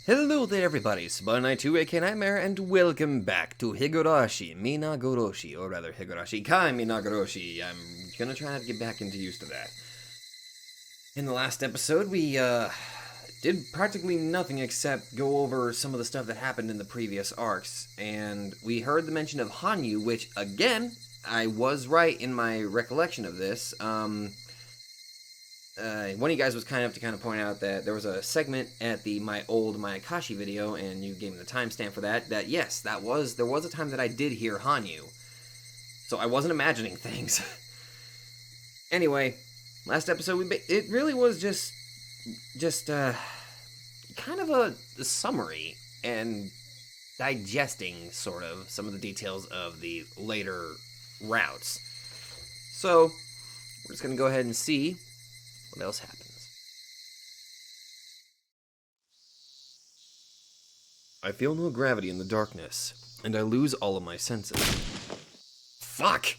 Hello there everybody, Spy92 aka Nightmare, and welcome back to Higurashi, Minagoroshi, or rather Higurashi Kai Minagoroshi. I'm gonna try to get back into used to that. In the last episode, we did practically nothing except go over some of the stuff that happened in the previous arcs, and we heard the mention of Hanyu, which, again, I was right in my recollection of this. One of you guys was kind enough to point out that there was a segment at the my old Mayakashi video, and you gave me the timestamp for that. That yes, there was a time that I did hear Hanyu, so I wasn't imagining things. Anyway, last episode it really was just kind of a summary and digesting sort of some of the details of the later routes. So we're just gonna go ahead and see what else happens. I feel no gravity in the darkness, and I lose all of my senses. Fuck!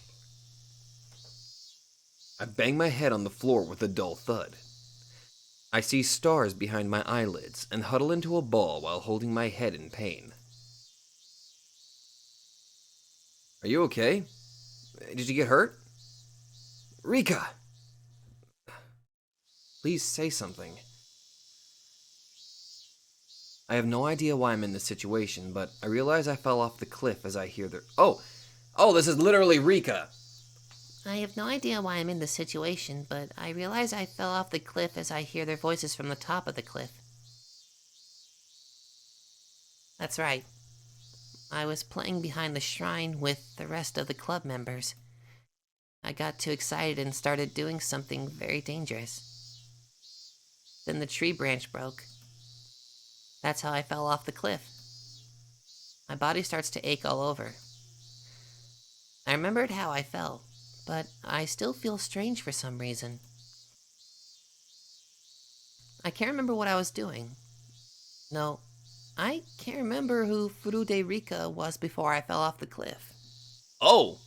I bang my head on the floor with a dull thud. I see stars behind my eyelids and huddle into a ball while holding my head in pain. Are you okay? Did you get hurt? Rika! Please say something. I have no idea why I'm in this situation, but I realize I fell off the cliff as I hear their... Oh, this is literally Rika! I have no idea why I'm in this situation, but I realize I fell off the cliff as I hear their voices from the top of the cliff. That's right. I was playing behind the shrine with the rest of the club members. I got too excited and started doing something very dangerous. Then the tree branch broke. That's how I fell off the cliff. My body starts to ache all over. I remembered how I fell, but I still feel strange for some reason. I can't remember what I was doing. No, I can't remember who Furude Rika was before I fell off the cliff. Oh!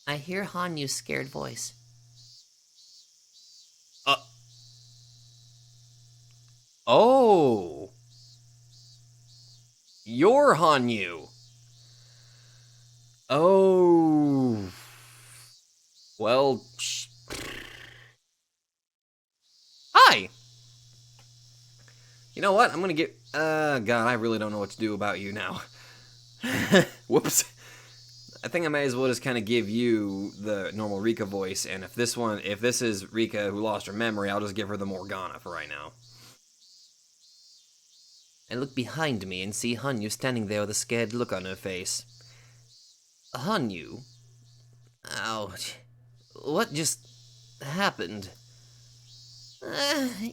I hear Hanyu's scared voice. Oh! You're Hanyu! Oh... Well... Hi! You know what? I'm gonna get... God, I really don't know what to do about you now. Whoops. I think I may as well just kind of give you the normal Rika voice, and if this is Rika who lost her memory, I'll just give her the Morgana for right now. I look behind me and see Hanyu standing there with a scared look on her face. Hanyu? Ouch. What just happened?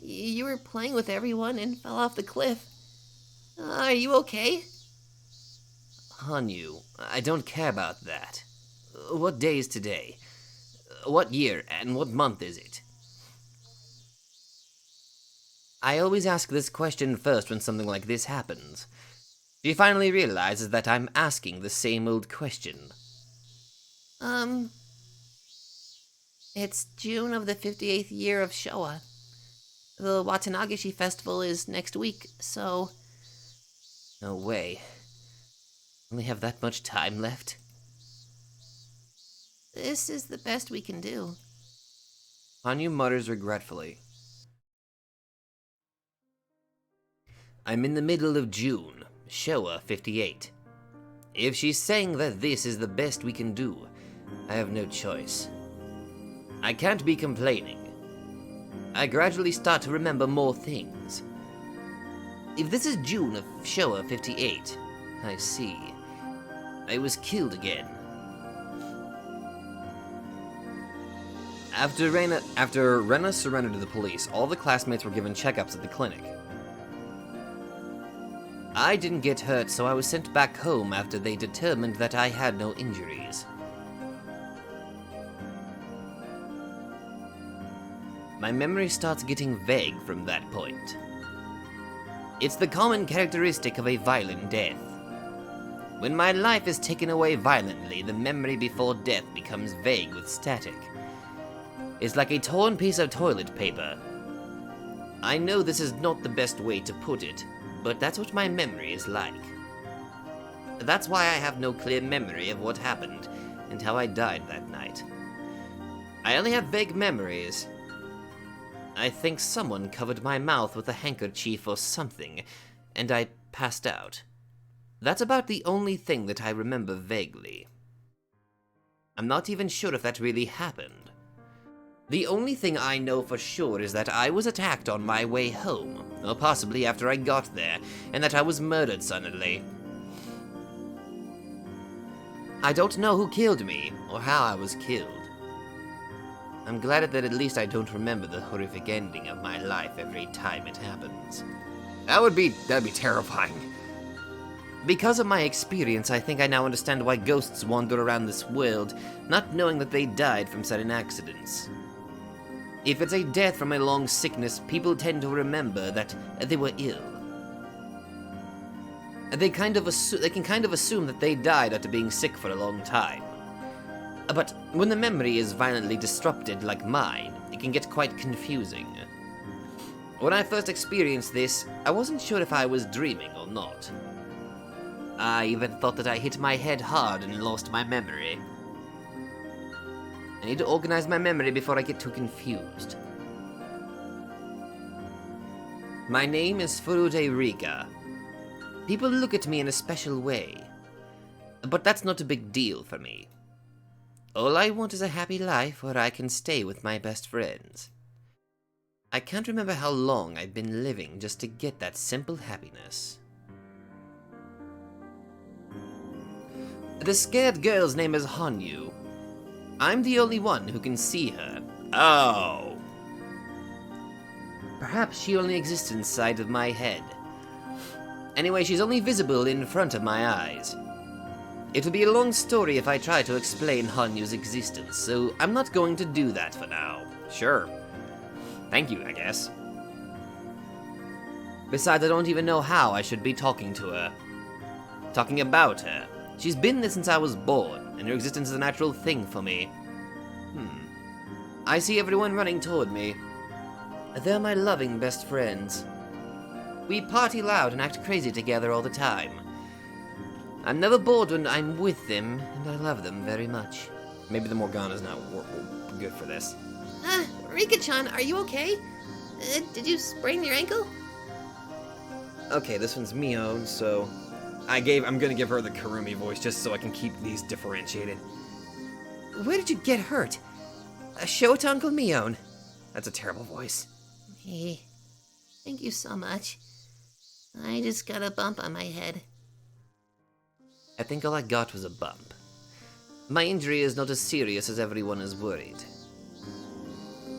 You were playing with everyone and fell off the cliff. Are you okay? Hanyu, I don't care about that. What day is today? What year and what month is it? I always ask this question first when something like this happens. She finally realizes that I'm asking the same old question. It's June of the 58th year of Showa. The Watanagashi festival is next week, so... No way. Only have that much time left? This is the best we can do. Hanyu mutters regretfully. I'm in the middle of June, Showa 58. If she's saying that this is the best we can do, I have no choice. I can't be complaining. I gradually start to remember more things. If this is June of Showa 58, I see. I was killed again. After Rena surrendered to the police, all the classmates were given checkups at the clinic. I didn't get hurt, so I was sent back home after they determined that I had no injuries. My memory starts getting vague from that point. It's the common characteristic of a violent death. When my life is taken away violently, the memory before death becomes vague with static. is like a torn piece of toilet paper. I know this is not the best way to put it, but that's what my memory is like. That's why I have no clear memory of what happened and how I died that night. I only have vague memories. I think someone covered my mouth with a handkerchief or something, and I passed out. That's about the only thing that I remember vaguely. I'm not even sure if that really happened. The only thing I know for sure is that I was attacked on my way home, or possibly after I got there, and that I was murdered suddenly. I don't know who killed me, or how I was killed. I'm glad that at least I don't remember the horrific ending of my life every time it happens. That'd be terrifying. Because of my experience, I think I now understand why ghosts wander around this world, not knowing that they died from sudden accidents. If it's a death from a long sickness, people tend to remember that they were ill. They can kind of assume that they died after being sick for a long time. But when the memory is violently disrupted like mine, it can get quite confusing. When I first experienced this, I wasn't sure if I was dreaming or not. I even thought that I hit my head hard and lost my memory. I need to organize my memory before I get too confused. My name is Furude Rika. People look at me in a special way, but that's not a big deal for me. All I want is a happy life where I can stay with my best friends. I can't remember how long I've been living just to get that simple happiness. The scared girl's name is Hanyu. I'm the only one who can see her. Oh. Perhaps she only exists inside of my head. Anyway, she's only visible in front of my eyes. It would be a long story if I tried to explain Hanyu's existence, so I'm not going to do that for now. Sure. Thank you, I guess. Besides, I don't even know how I should be talking to her. Talking about her. She's been there since I was born, and her existence is a natural thing for me. I see everyone running toward me. They're my loving best friends. We party loud and act crazy together all the time. I'm never bored when I'm with them, and I love them very much. Maybe the Morgana's not good for this. Rika-chan, are you okay? Did you sprain your ankle? Okay, this one's Mio, so I'm gonna give her the Karumi voice just so I can keep these differentiated. Where did you get hurt? Show it to Uncle Mion. That's a terrible voice. Hey, thank you so much. I just got a bump on my head. I think all I got was a bump. My injury is not as serious as everyone is worried.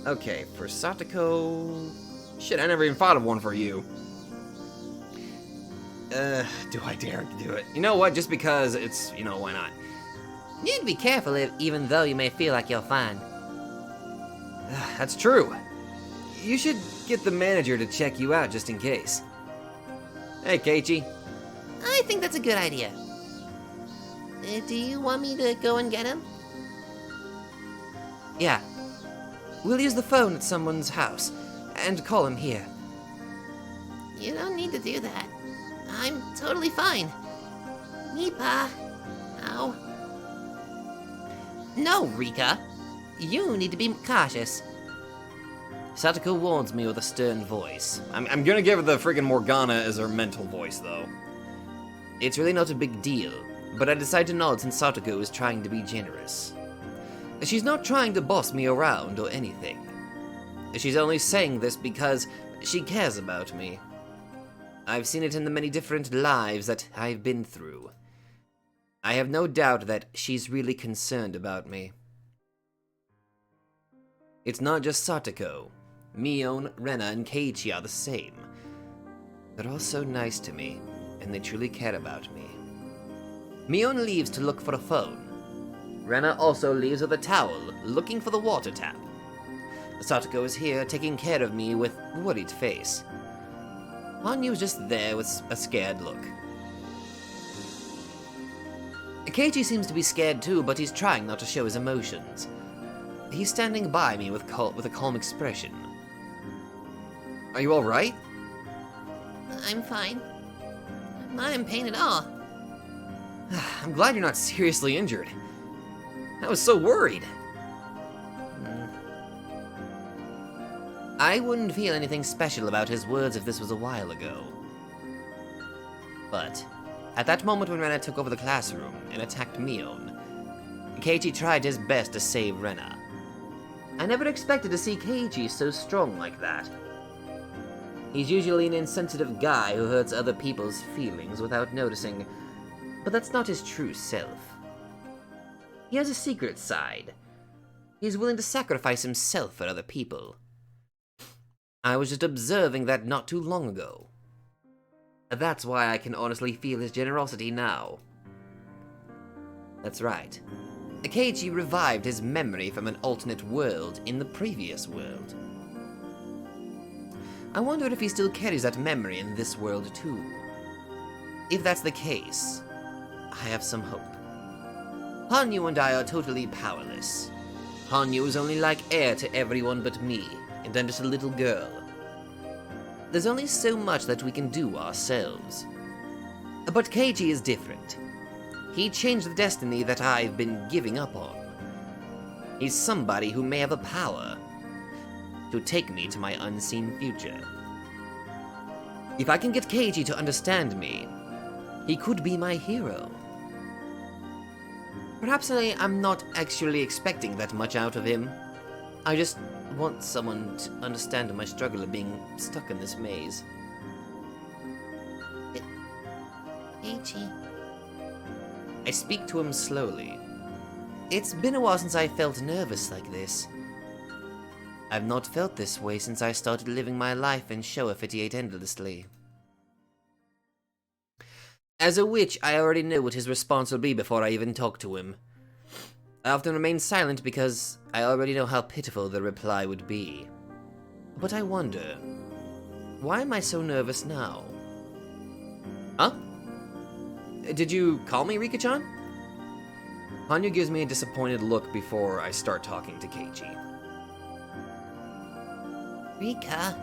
Okay, for Satoko... Shit, I never even thought of one for you. Do I dare do it? You know what, just because it's, why not? You need to be careful even though you may feel like you're fine. That's true. You should get the manager to check you out just in case. Hey, Keiichi. I think that's a good idea. Do you want me to go and get him? Yeah. We'll use the phone at someone's house and call him here. You don't need to do that. I'm totally fine. Nipa. Ow. No, Rika. You need to be cautious. Satoko warns me with a stern voice. I'm gonna give her the friggin' Morgana as her mental voice, though. It's really not a big deal, but I decide to nod since Satoko is trying to be generous. She's not trying to boss me around or anything. She's only saying this because she cares about me. I've seen it in the many different lives that I've been through. I have no doubt that she's really concerned about me. It's not just Satoko. Mion, Rena, and Keiichi are the same. They're all so nice to me, and they truly care about me. Mion leaves to look for a phone. Rena also leaves with a towel, looking for the water tap. Satoko is here, taking care of me with worried face. Hanyu's just there with a scared look. Keiichi seems to be scared too, but he's trying not to show his emotions. He's standing by me with a calm expression. Are you alright? I'm fine. I'm not in pain at all. I'm glad you're not seriously injured. I was so worried. I wouldn't feel anything special about his words if this was a while ago. But at that moment when Rena took over the classroom and attacked Mion, Keiichi tried his best to save Rena. I never expected to see Keiichi so strong like that. He's usually an insensitive guy who hurts other people's feelings without noticing, but that's not his true self. He has a secret side. He's willing to sacrifice himself for other people. I was just observing that not too long ago. That's why I can honestly feel his generosity now. That's right. Keiichi revived his memory from an alternate world in the previous world. I wonder if he still carries that memory in this world too. If that's the case, I have some hope. Hanyu and I are totally powerless. Hanyu is only like heir to everyone but me, and I'm just a little girl. There's only so much that we can do ourselves. But Keiichi is different. He changed the destiny that I've been giving up on. He's somebody who may have the power to take me to my unseen future. If I can get Keiichi to understand me, he could be my hero. Perhaps I'm not actually expecting that much out of him. I just want someone to understand my struggle of being stuck in this maze. Keiichi. I speak to him slowly. It's been a while since I felt nervous like this. I've not felt this way since I started living my life in Showa 58 endlessly. As a witch, I already know what his response will be before I even talk to him. I often remain silent because I already know how pitiful the reply would be. But I wonder, why am I so nervous now? Huh? Did you call me, Rika-chan? Hanyu gives me a disappointed look before I start talking to Keiichi. Rika.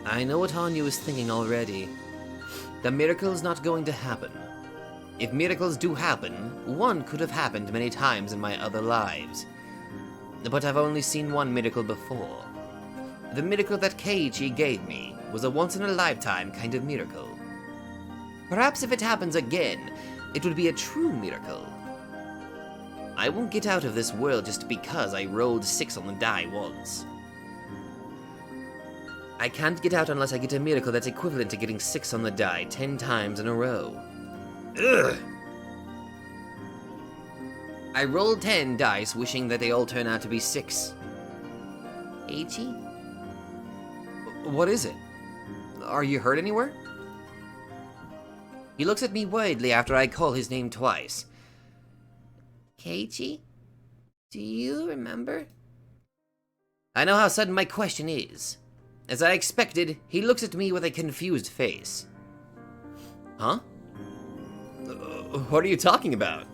I know what Hanyu is thinking already. The miracle's not going to happen. If miracles do happen, one could have happened many times in my other lives. But I've only seen one miracle before. The miracle that Keiichi gave me was a once-in-a-lifetime kind of miracle. Perhaps if it happens again, it would be a true miracle. I won't get out of this world just because I rolled 6 on the die once. I can't get out unless I get a miracle that's equivalent to getting 6 on the die 10 times in a row. Ugh! I rolled 10 dice wishing that they all turn out to be 6. Keiichi? What is it? Are you hurt anywhere? He looks at me worriedly after I call his name twice. Keiichi? Do you remember? I know how sudden my question is. As I expected, he looks at me with a confused face. Huh? What are you talking about?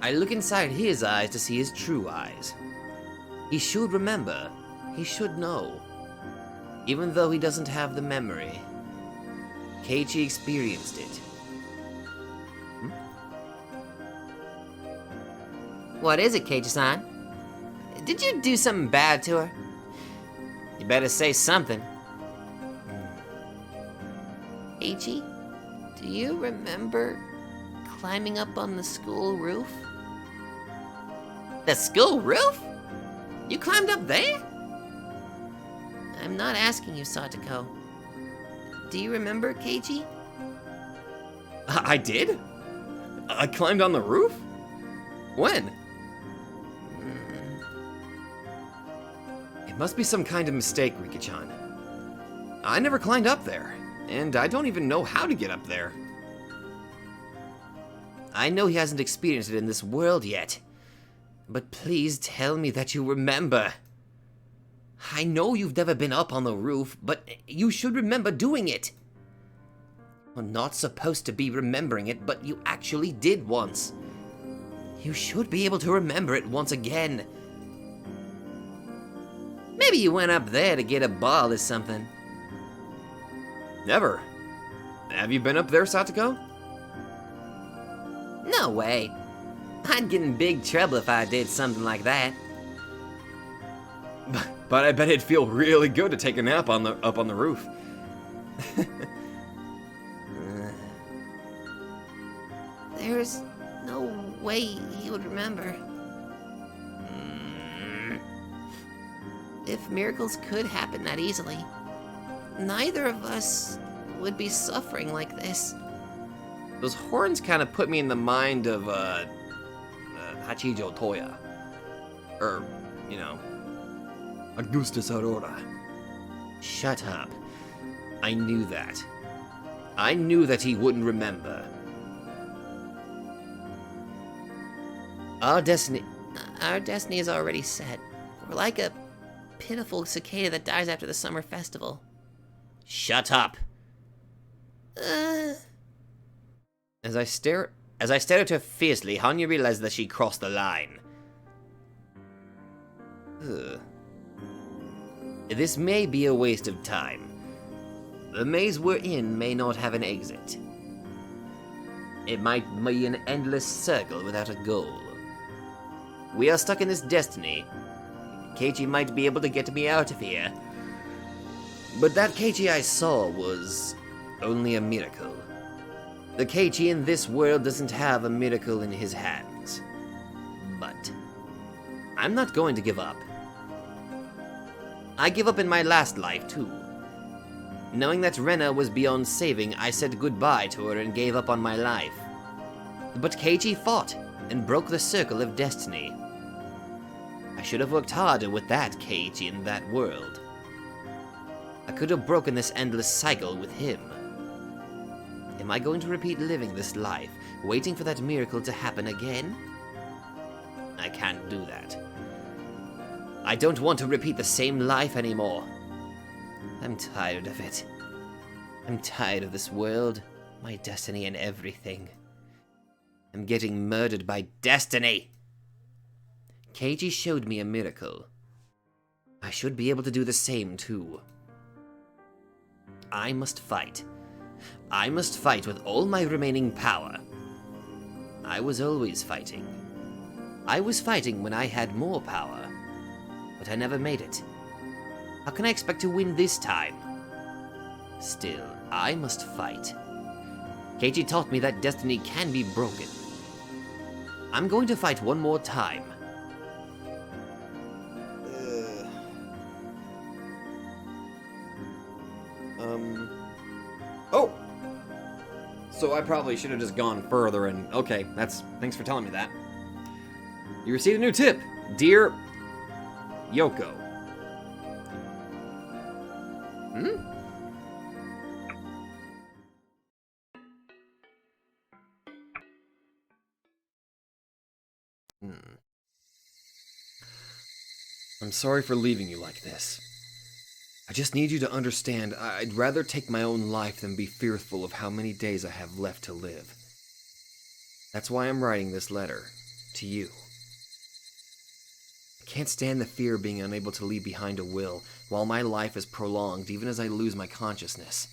I look inside his eyes to see his true eyes. He should remember. He should know. Even though he doesn't have the memory. Keiichi experienced it. What is it, Keiichi-san? Did you do something bad to her? You better say something. Keiichi? Do you remember climbing up on the school roof? The school roof? You climbed up there? I'm not asking you, Satoko. Do you remember, Keiichi? I did? I climbed on the roof? When? It must be some kind of mistake, Rika-chan. I never climbed up there, and I don't even know how to get up there. I know he hasn't experienced it in this world yet, but please tell me that you remember. I know you've never been up on the roof, but you should remember doing it. You're not supposed to be remembering it, but you actually did once. You should be able to remember it once again. Maybe you went up there to get a ball or something. Never. Have you been up there, Satoko? No way. I'd get in big trouble if I did something like that. But I bet it'd feel really good to take a nap up on the roof. There's no way he would remember. If miracles could happen that easily, neither of us would be suffering like this. Those horns kind of put me in the mind of, Hachijo Toya. Or, you know, Augustus Aurora. Shut up. I knew that. I knew that he wouldn't remember. Our destiny is already set. We're like a pitiful cicada that dies after the summer festival. Shut up. As I stared at her fiercely, Hanyu realized that she crossed the line. Ugh. This may be a waste of time. The maze we're in may not have an exit. It might be an endless circle without a goal. We are stuck in this destiny. Keiichi might be able to get me out of here. But that Keiichi I saw was only a miracle. The Keiichi in this world doesn't have a miracle in his hands. But I'm not going to give up. I gave up in my last life, too. Knowing that Rena was beyond saving, I said goodbye to her and gave up on my life. But Keiichi fought and broke the circle of destiny. I should have worked harder with that Keiichi in that world. I could have broken this endless cycle with him. Am I going to repeat living this life, waiting for that miracle to happen again? I can't do that. I don't want to repeat the same life anymore. I'm tired of it. I'm tired of this world, my destiny and everything. I'm getting murdered by destiny. Keiichi showed me a miracle. I should be able to do the same too. I must fight. I must fight with all my remaining power. I was always fighting. I was fighting when I had more power, but I never made it. How can I expect to win this time? Still, I must fight. Keiichi taught me that destiny can be broken. I'm going to fight one more time. Oh! So I probably should have just gone further and... Okay, thanks for telling me that. You received a new tip. Dear Yoko. I'm sorry for leaving you like this. I just need you to understand, I'd rather take my own life than be fearful of how many days I have left to live. That's why I'm writing this letter, to you. I can't stand the fear of being unable to leave behind a will, while my life is prolonged even as I lose my consciousness.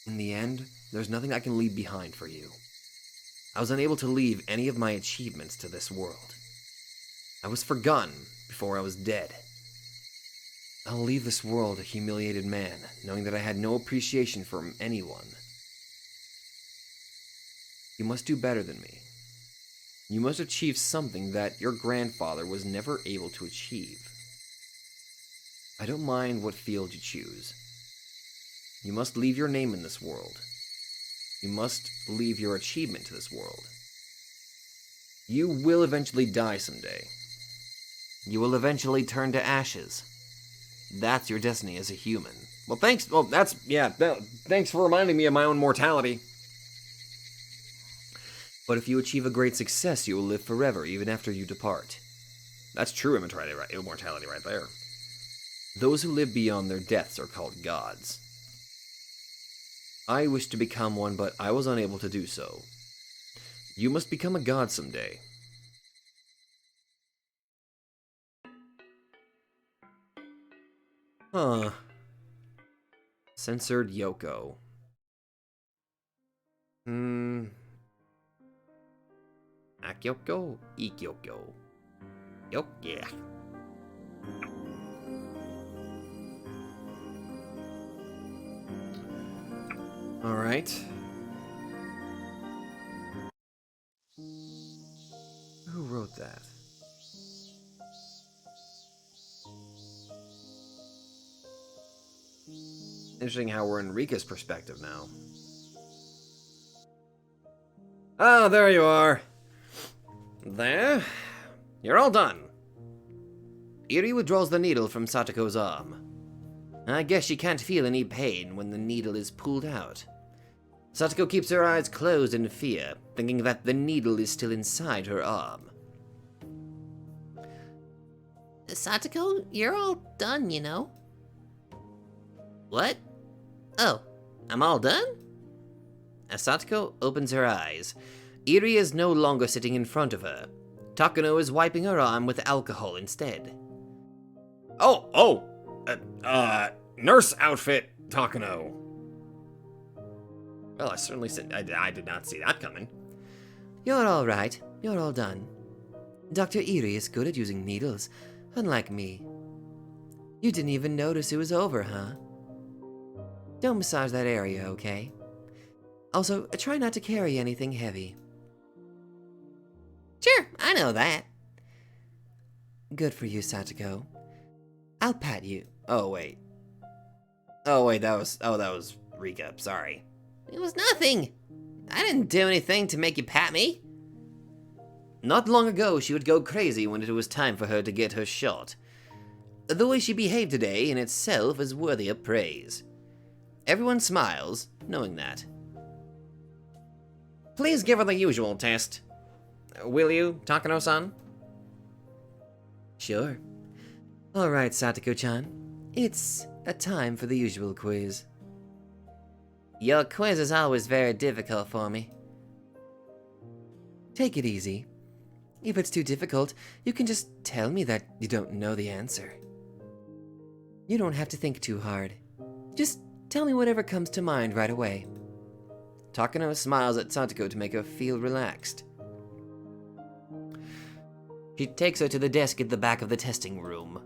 In the end, there's nothing I can leave behind for you. I was unable to leave any of my achievements to this world. I was forgotten before I was dead. I'll leave this world a humiliated man, knowing that I had no appreciation for anyone. You must do better than me. You must achieve something that your grandfather was never able to achieve. I don't mind what field you choose. You must leave your name in this world. You must leave your achievement to this world. You will eventually die someday. You will eventually turn to ashes. That's your destiny as a human. Well, thanks. Well, thanks for reminding me of my own mortality. But if you achieve a great success, you will live forever, even after you depart. That's true immortality right there. Those who live beyond their deaths are called gods. I wished to become one, but I was unable to do so. You must become a god someday. Huh. Censored Yoko. Akyoko? Ikyoko. Yeah. Alright. Who wrote that? Interesting how we're in Rika's perspective now. Oh, there you are. There. You're all done. Iri withdraws the needle from Satoko's arm. I guess she can't feel any pain when the needle is pulled out. Satoko keeps her eyes closed in fear, thinking that the needle is still inside her arm. Satoko, you're all done, you know. What? Oh, I'm all done? As Satoko opens her eyes, Iri is no longer sitting in front of her. Takano is wiping her arm with alcohol instead. Nurse outfit, Takano. Well, I certainly said I did not see that coming. You're all right. You're all done. Dr. Iri is good at using needles, unlike me. You didn't even notice it was over, huh? Don't massage that area, okay? Also, try not to carry anything heavy. Sure, I know that. Good for you, Satoko. I'll pat you. Oh wait, that was Rika. Sorry. It was nothing. I didn't do anything to make you pat me. Not long ago, she would go crazy when it was time for her to get her shot. The way she behaved today in itself is worthy of praise. Everyone smiles, knowing that. Please give her the usual test. Will you, Takano-san? Sure. Alright, Satoko-chan. It's a time for the usual quiz. Your quiz is always very difficult for me. Take it easy. If it's too difficult, you can just tell me that you don't know the answer. You don't have to think too hard. Just tell me whatever comes to mind right away. Takano smiles at Satoko to make her feel relaxed. She takes her to the desk at the back of the testing room.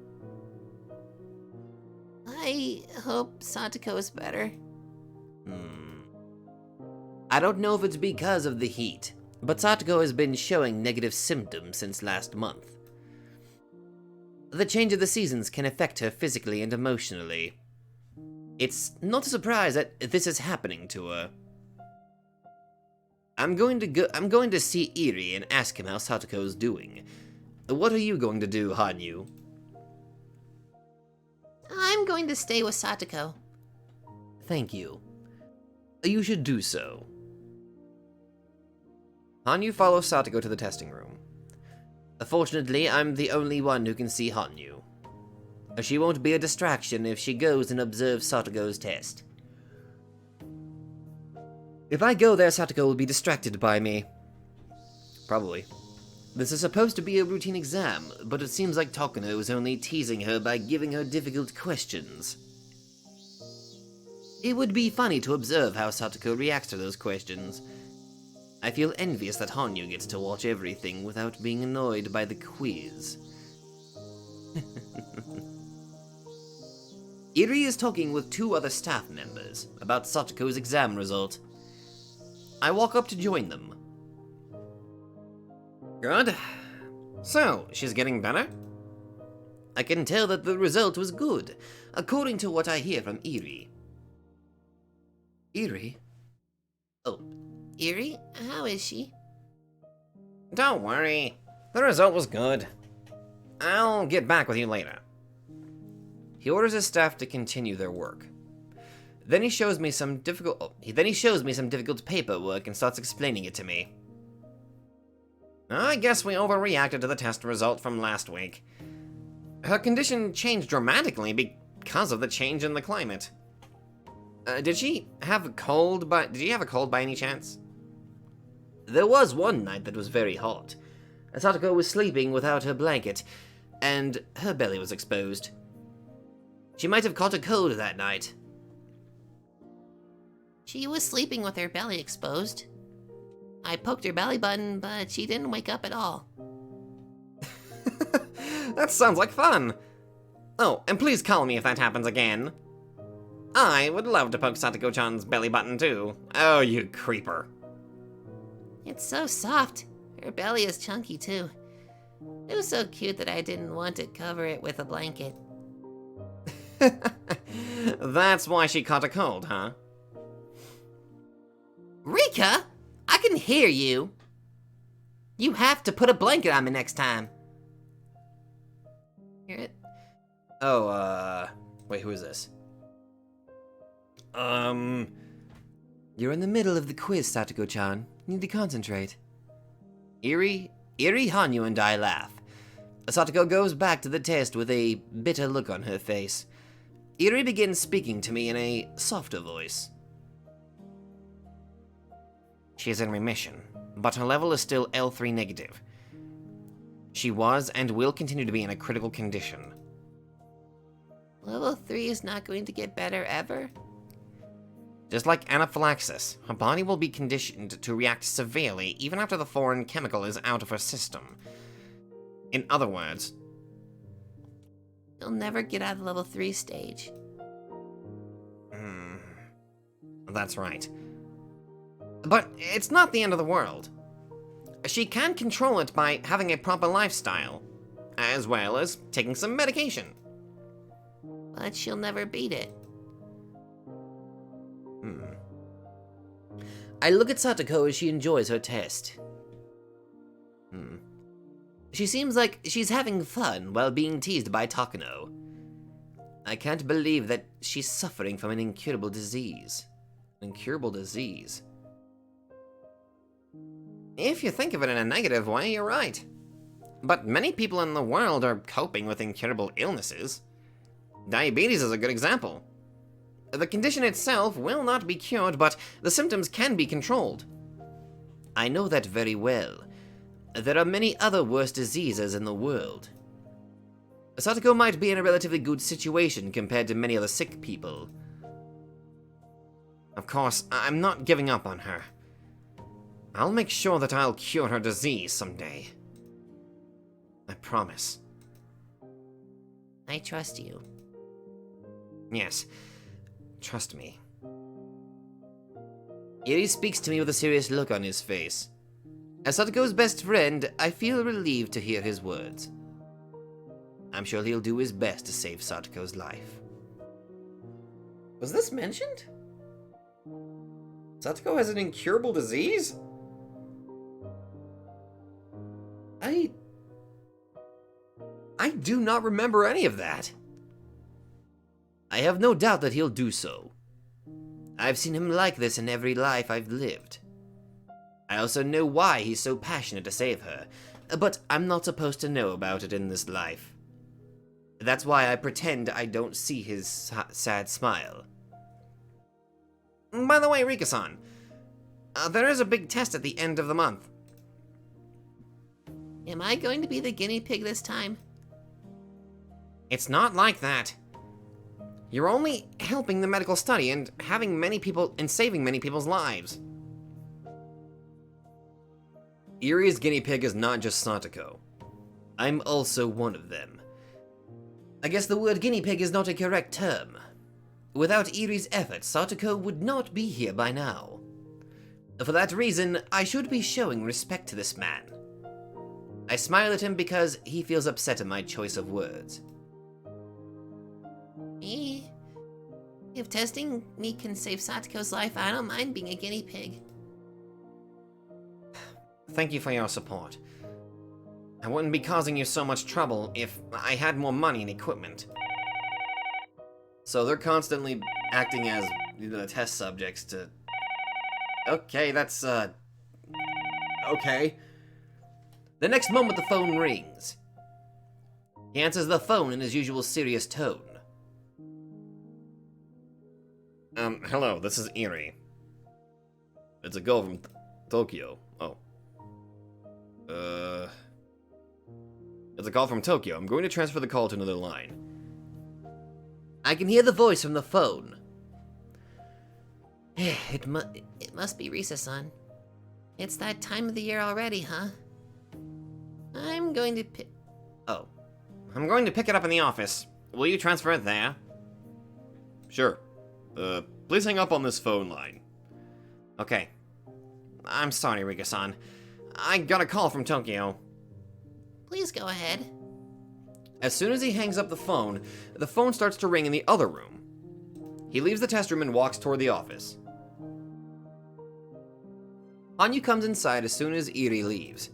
I hope Satoko is better. I don't know if it's because of the heat, but Satoko has been showing negative symptoms since last month. The change of the seasons can affect her physically and emotionally. It's not a surprise that this is happening to her. I'm going to see Iri and ask him how Satoko's doing. What are you going to do, Hanyu? I'm going to stay with Satoko. Thank you. You should do so. Hanyu follows Satoko to the testing room. Fortunately, I'm the only one who can see Hanyu. She won't be a distraction if she goes and observes Satoko's test. If I go there, Satoko will be distracted by me. Probably. This is supposed to be a routine exam, but it seems like Takano is only teasing her by giving her difficult questions. It would be funny to observe how Satoko reacts to those questions. I feel envious that Hanyu gets to watch everything without being annoyed by the quiz. Iri is talking with two other staff members about Satoko's exam result. I walk up to join them. Good. So, she's getting better? I can tell that the result was good, according to what I hear from Iri. Iri? Oh, Iri? How is she? Don't worry. The result was good. I'll get back with you later. He orders his staff to continue their work. Then he shows me some difficult paperwork and starts explaining it to me. I guess we overreacted to the test result from last week. Her condition changed dramatically because of the change in the climate. Did you have a cold by any chance? There was one night that was very hot. Satoko was sleeping without her blanket, and her belly was exposed. She might have caught a cold that night. She was sleeping with her belly exposed. I poked her belly button, but she didn't wake up at all. That sounds like fun. Oh, and please call me if that happens again. I would love to poke Satoko-chan's belly button too. Oh, you creeper. It's so soft. Her belly is chunky too. It was so cute that I didn't want to cover it with a blanket. That's why she caught a cold, huh? Rika, I can hear you. You have to put a blanket on me next time. Hear it? Oh, wait, who is this? You're in the middle of the quiz, Satoko-chan. You need to concentrate. Eerie, Hanyu and I laugh. Satoko goes back to the test with a bitter look on her face. Eerie begins speaking to me in a softer voice. She is in remission, but her level is still L3 negative. She was and will continue to be in a critical condition. Level 3 is not going to get better ever? Just like anaphylaxis, her body will be conditioned to react severely even after the foreign chemical is out of her system. In other words, You'll never get out of the level 3 stage. That's right. But it's not the end of the world. She can control it by having a proper lifestyle, as well as taking some medication. But she'll never beat it. I look at Satoko as she enjoys her test. She seems like she's having fun while being teased by Takano. I can't believe that she's suffering from an incurable disease. Incurable disease. If you think of it in a negative way, you're right. But many people in the world are coping with incurable illnesses. Diabetes is a good example. The condition itself will not be cured, but the symptoms can be controlled. I know that very well. There are many other worse diseases in the world. Satoko might be in a relatively good situation compared to many other sick people. Of course, I'm not giving up on her. I'll make sure that I'll cure her disease someday. I promise. I trust you. Yes, trust me. Iri speaks to me with a serious look on his face. As Satoko's best friend, I feel relieved to hear his words. I'm sure he'll do his best to save Satoko's life. Was this mentioned? Satoko has an incurable disease? I do not remember any of that. I have no doubt that he'll do so. I've seen him like this in every life I've lived. I also know why he's so passionate to save her, but I'm not supposed to know about it in this life. That's why I pretend I don't see his sad smile. By the way, Rika-san, there is a big test at the end of the month. Am I going to be the guinea pig this time? It's not like that. You're only helping the medical study and having many people and saving many people's lives. Irie's guinea pig is not just Satoko. I'm also one of them. I guess the word guinea pig is not a correct term. Without Irie's efforts, Satoko would not be here by now. For that reason, I should be showing respect to this man. I smile at him because he feels upset at my choice of words. Me? If testing me can save Satoko's life, I don't mind being a guinea pig. Thank you for your support. I wouldn't be causing you so much trouble if I had more money and equipment. So they're constantly acting as the test subjects to... Okay, that's, okay. The next moment the phone rings. He answers the phone in his usual serious tone. Hello, this is Irie. It's a girl from Tokyo. Oh. It's a call from Tokyo. I'm going to transfer the call to another line. I can hear the voice from the phone. It must be Risa-san. It's that time of the year already, huh? I'm going to I'm going to pick it up in the office. Will you transfer it there? Sure. Please hang up on this phone line. Okay. I'm sorry, Rika-san. I got a call from Tokyo. Please go ahead. As soon as he hangs up the phone starts to ring in the other room. He leaves the test room and walks toward the office. Hanyu comes inside as soon as Iri leaves.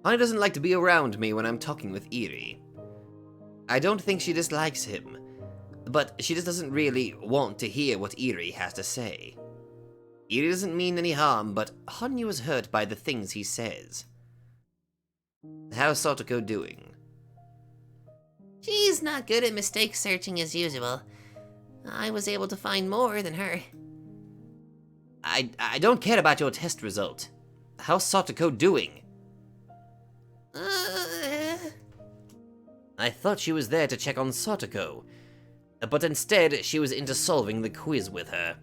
Hanyu doesn't like to be around me when I'm talking with Iri. I don't think she dislikes him, but she just doesn't really want to hear what Iri has to say. Iri doesn't mean any harm, but Hanyu is hurt by the things he says. How's Satoko doing? She's not good at mistake searching as usual. I was able to find more than her. I don't care about your test result. How's Satoko doing? I thought she was there to check on Satoko, but instead she was into solving the quiz with her.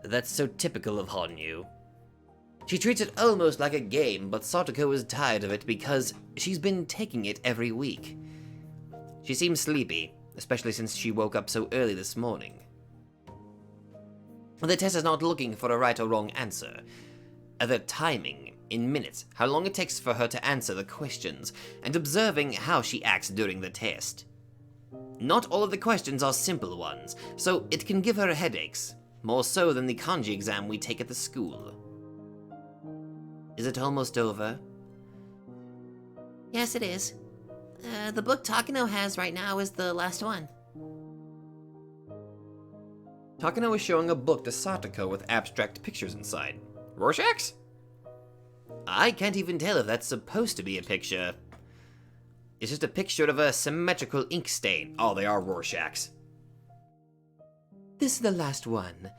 That's so typical of Hanyu. She treats it almost like a game, but Satoko is tired of it because she's been taking it every week. She seems sleepy, especially since she woke up so early this morning. The test is not looking for a right or wrong answer. The timing, in minutes, how long it takes for her to answer the questions, and observing how she acts during the test. Not all of the questions are simple ones, so it can give her headaches, more so than the kanji exam we take at the school. Is it almost over? Yes, it is. The book Takano has right now is the last one. Takano is showing a book to Satoko with abstract pictures inside. Rorschachs? I can't even tell if that's supposed to be a picture. It's just a picture of a symmetrical ink stain. Oh, they are Rorschachs. This is the last one.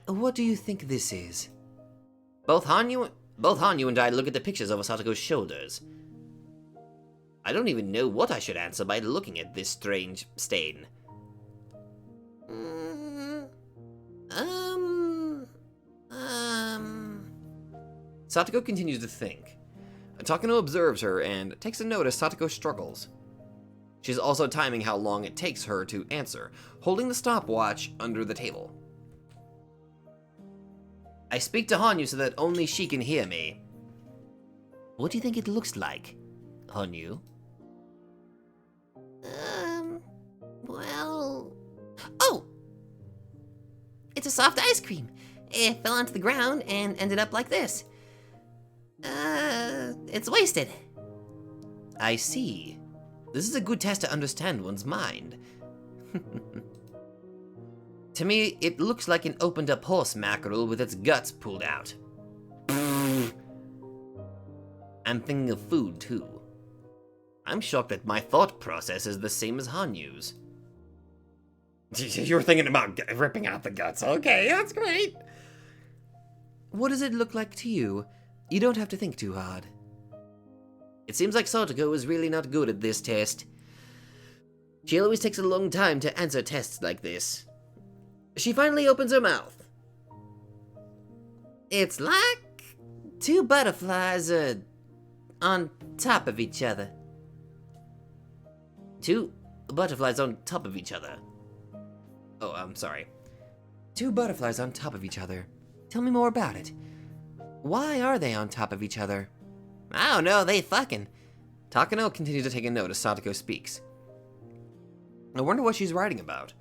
What do you think this is? Both Hanyu and I look at the pictures over Satoko's shoulders. I don't even know what I should answer by looking at this strange stain. Satoko continues to think. Takano observes her and takes a note as Satoko struggles. She's also timing how long it takes her to answer, holding the stopwatch under the table. I speak to Hanyu so that only she can hear me. What do you think it looks like, Hanyu? Well... Oh! It's a soft ice cream. It fell onto the ground and ended up like this. It's wasted. I see. This is a good test to understand one's mind. To me, it looks like an opened up horse mackerel with its guts pulled out. I'm thinking of food, too. I'm shocked that my thought process is the same as Hanyu's. You're thinking about ripping out the guts. Okay, that's great. What does it look like to you? You don't have to think too hard. It seems like Satoko is really not good at this test. She always takes a long time to answer tests like this. She finally opens her mouth. It's like two butterflies on top of each other. Two butterflies on top of each other. Oh, I'm sorry. Two butterflies on top of each other. Tell me more about it. Why are they on top of each other? I don't know, they fucking... Takano continues to take a note as Satoko speaks. I wonder what she's writing about.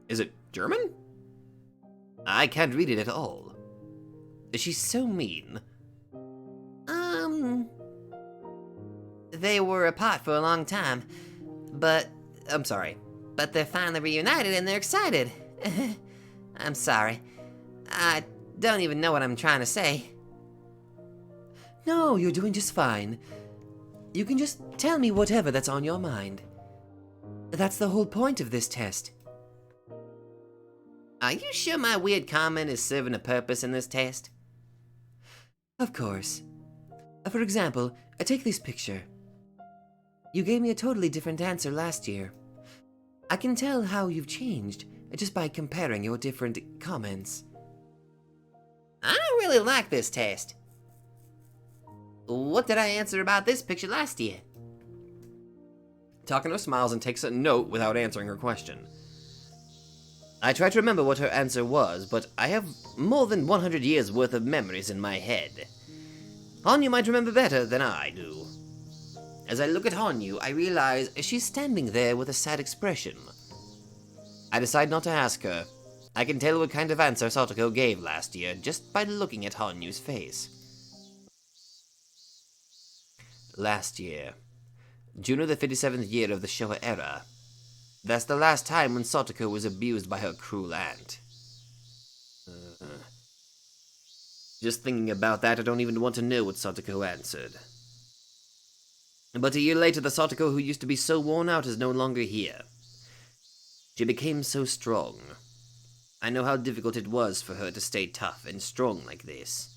Is it German? I can't read it at all. She's so mean. They were apart for a long time, but... I'm sorry. But they're finally reunited and they're excited. I'm sorry. I don't even know what I'm trying to say. No, you're doing just fine. You can just tell me whatever that's on your mind. That's the whole point of this test. Are you sure my weird comment is serving a purpose in this test? Of course. For example, take this picture. You gave me a totally different answer last year. I can tell how you've changed just by comparing your different comments. I don't really like this test. What did I answer about this picture last year? Takano smiles and takes a note without answering her question. I try to remember what her answer was, but I have more than 100 years worth of memories in my head. Hanyu might remember better than I do. As I look at Hanyu, I realize she's standing there with a sad expression. I decide not to ask her. I can tell what kind of answer Satoko gave last year just by looking at Hanyu's face. Last year. June of the 57th year of the Showa era. That's the last time when Satoko was abused by her cruel aunt. Just thinking about that, I don't even want to know what Satoko answered. But a year later, the Satoko who used to be so worn out is no longer here. She became so strong. I know how difficult it was for her to stay tough and strong like this.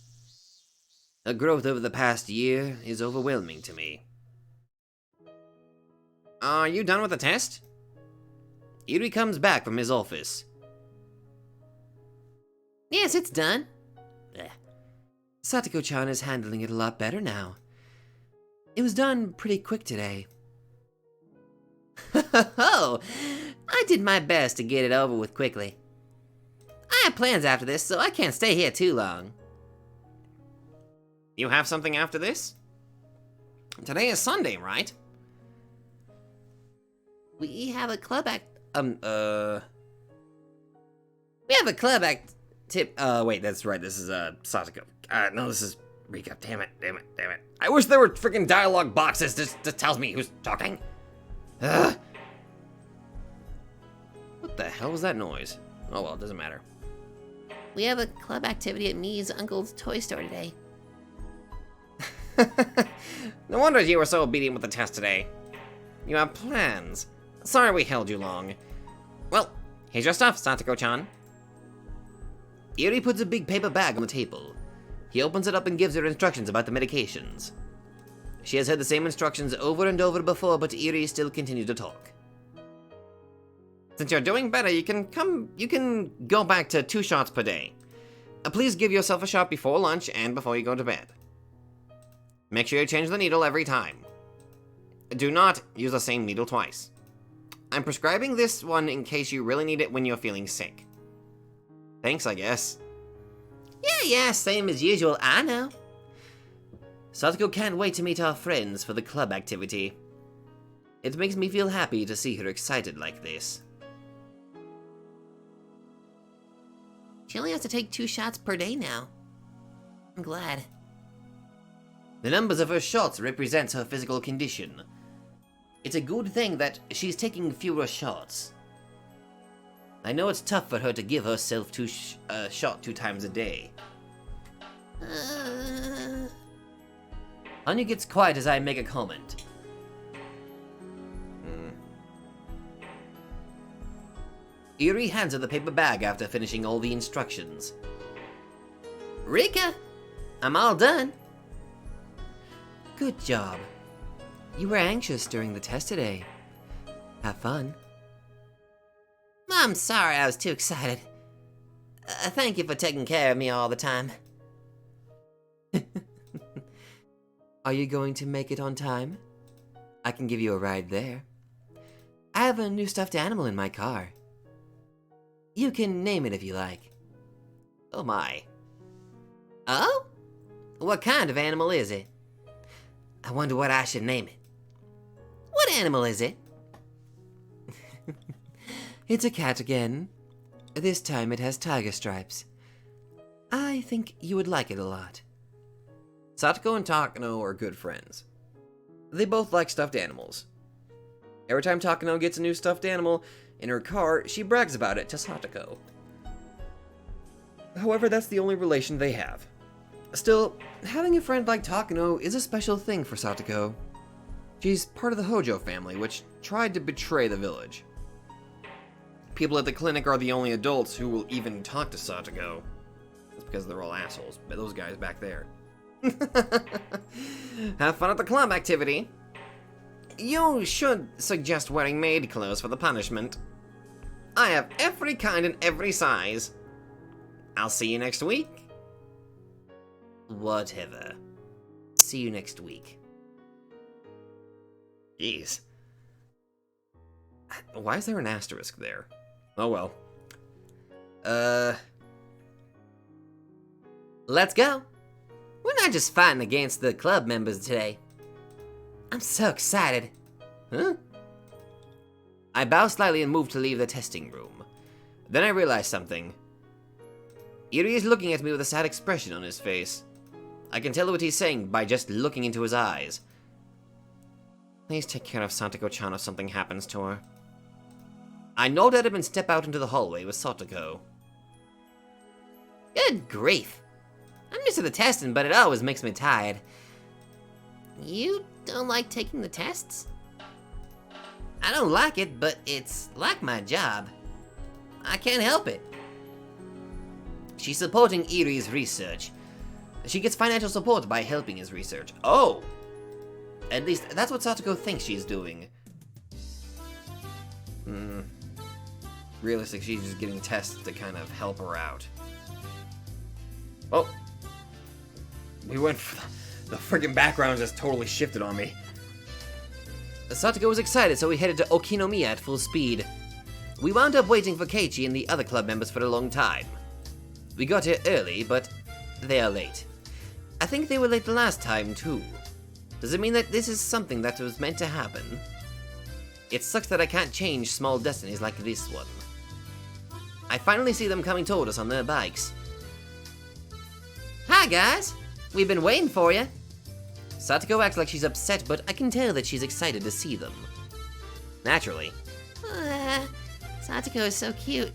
Her growth over the past year is overwhelming to me. Are you done with the test? Iri comes back from his office. Yes, it's done. Satoko-chan is handling it a lot better now. It was done pretty quick today. Oh, I did my best to get it over with quickly. I have plans after this, so I can't stay here too long. You have something after this? Today is Sunday, right? We have a club We have a club wait, that's right, this is, Satoko. No, this is Rika. Damn it. I wish there were freaking dialogue boxes that tells me who's talking. Ugh. What the hell was that noise? Oh well, it doesn't matter. We have a club activity at Mii's uncle's toy store today. No wonder you were so obedient with the test today. You have plans. Sorry we held you long. Well, here's your stuff, Satoko-chan. Iri puts a big paper bag on the table. He opens it up and gives her instructions about the medications. She has heard the same instructions over and over before, but Iri still continues to talk. Since you're doing better, you can go back to 2 shots per day. Please give yourself a shot before lunch and before you go to bed. Make sure you change the needle every time. Do not use the same needle twice. I'm prescribing this one in case you really need it when you're feeling sick. Thanks, I guess. Yeah, same as usual, I know. Satoko can't wait to meet our friends for the club activity. It makes me feel happy to see her excited like this. She only has to take 2 shots per day now. I'm glad. The numbers of her shots represents her physical condition. It's a good thing that she's taking fewer shots. I know it's tough for her to give herself a shot 2 times a day. Hanyu gets quiet as I make a comment. Iri hands her the paper bag after finishing all the instructions. Rika, I'm all done. Good job. You were anxious during the test today. Have fun. I'm sorry I was too excited. Thank you for taking care of me all the time. Are you going to make it on time? I can give you a ride there. I have a new stuffed animal in my car. You can name it if you like. Oh my. Oh? What kind of animal is it? I wonder what I should name it. What animal is it? It's a cat again. This time it has tiger stripes. I think you would like it a lot. Satoko and Takano are good friends. They both like stuffed animals. Every time Takano gets a new stuffed animal in her car, she brags about it to Satoko. However, that's the only relation they have. Still, having a friend like Takano is a special thing for Satoko. She's part of the Hojo family, which tried to betray the village. People at the clinic are the only adults who will even talk to Satoko. That's because they're all assholes, but those guys back there. Have fun at the club activity. You should suggest wearing maid clothes for the punishment. I have every kind and every size. I'll see you next week. Whatever. See you next week. Jeez. Why is there an asterisk there? Oh well. Let's go. We're not just fighting against the club members today. I'm so excited. Huh? I bow slightly and move to leave the testing room. Then I realize something. Iri is looking at me with a sad expression on his face. I can tell what he's saying by just looking into his eyes. Please take care of Satoko-chan if something happens to her. I nod at him and step out into the hallway with Satoko. Good grief. I'm used to the testing, but it always makes me tired. You don't like taking the tests? I don't like it, but it's like my job. I can't help it. She's supporting Iri's research. She gets financial support by helping his research. Oh! At least, that's what Satoko thinks she's doing. Realistically, she's just getting tests to kind of help her out. Oh! We went for the friggin' background just totally shifted on me. Satoko was excited, so we headed to Okinomiya at full speed. We wound up waiting for Keiichi and the other club members for a long time. We got here early, but they are late. I think they were late the last time, too. Does it mean that this is something that was meant to happen? It sucks that I can't change small destinies like this one. I finally see them coming toward us on their bikes. Hi, guys! We've been waiting for you. Satoko acts like she's upset, but I can tell that she's excited to see them. Naturally. Satoko is so cute.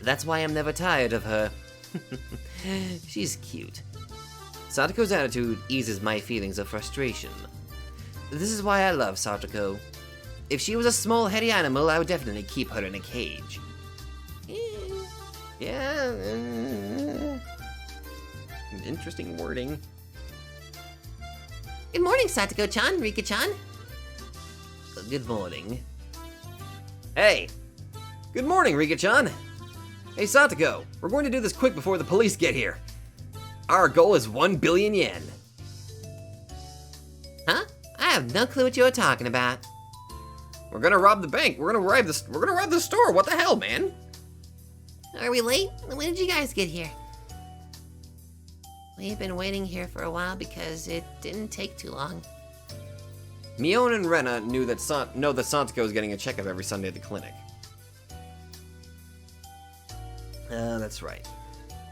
That's why I'm never tired of her. She's cute. Satoko's attitude eases my feelings of frustration. This is why I love Satoko. If she was a small, hairy animal, I would definitely keep her in a cage. Yeah. Interesting wording. Good morning, Satoko-chan, Rika-chan. Good morning. Hey! Good morning, Rika-chan! Hey, Satoko, we're going to do this quick before the police get here. Our goal is 1 billion yen. Huh? I have no clue what you're talking about. We're gonna rob the bank. We're gonna rob the store. What the hell, man? Are we late? When did you guys get here? We've been waiting here for a while because it didn't take too long. Mion and Rena know that Satoko is getting a checkup every Sunday at the clinic. That's right.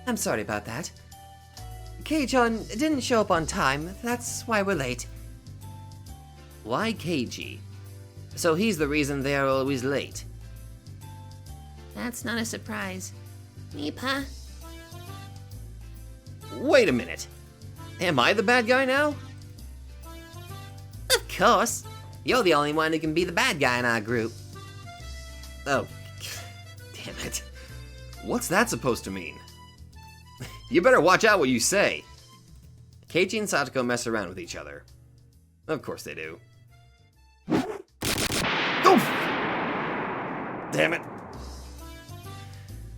I'm sorry about that. Kei-chan didn't show up on time, that's why we're late. Why Keiji? So he's the reason they are always late. That's not a surprise. Nipa? Wait a minute. Am I the bad guy now? Of course. You're the only one who can be the bad guy in our group. Oh, damn it. What's that supposed to mean? You better watch out what you say. Keiichi and Satoko mess around with each other. Of course they do. Oof! Damn it.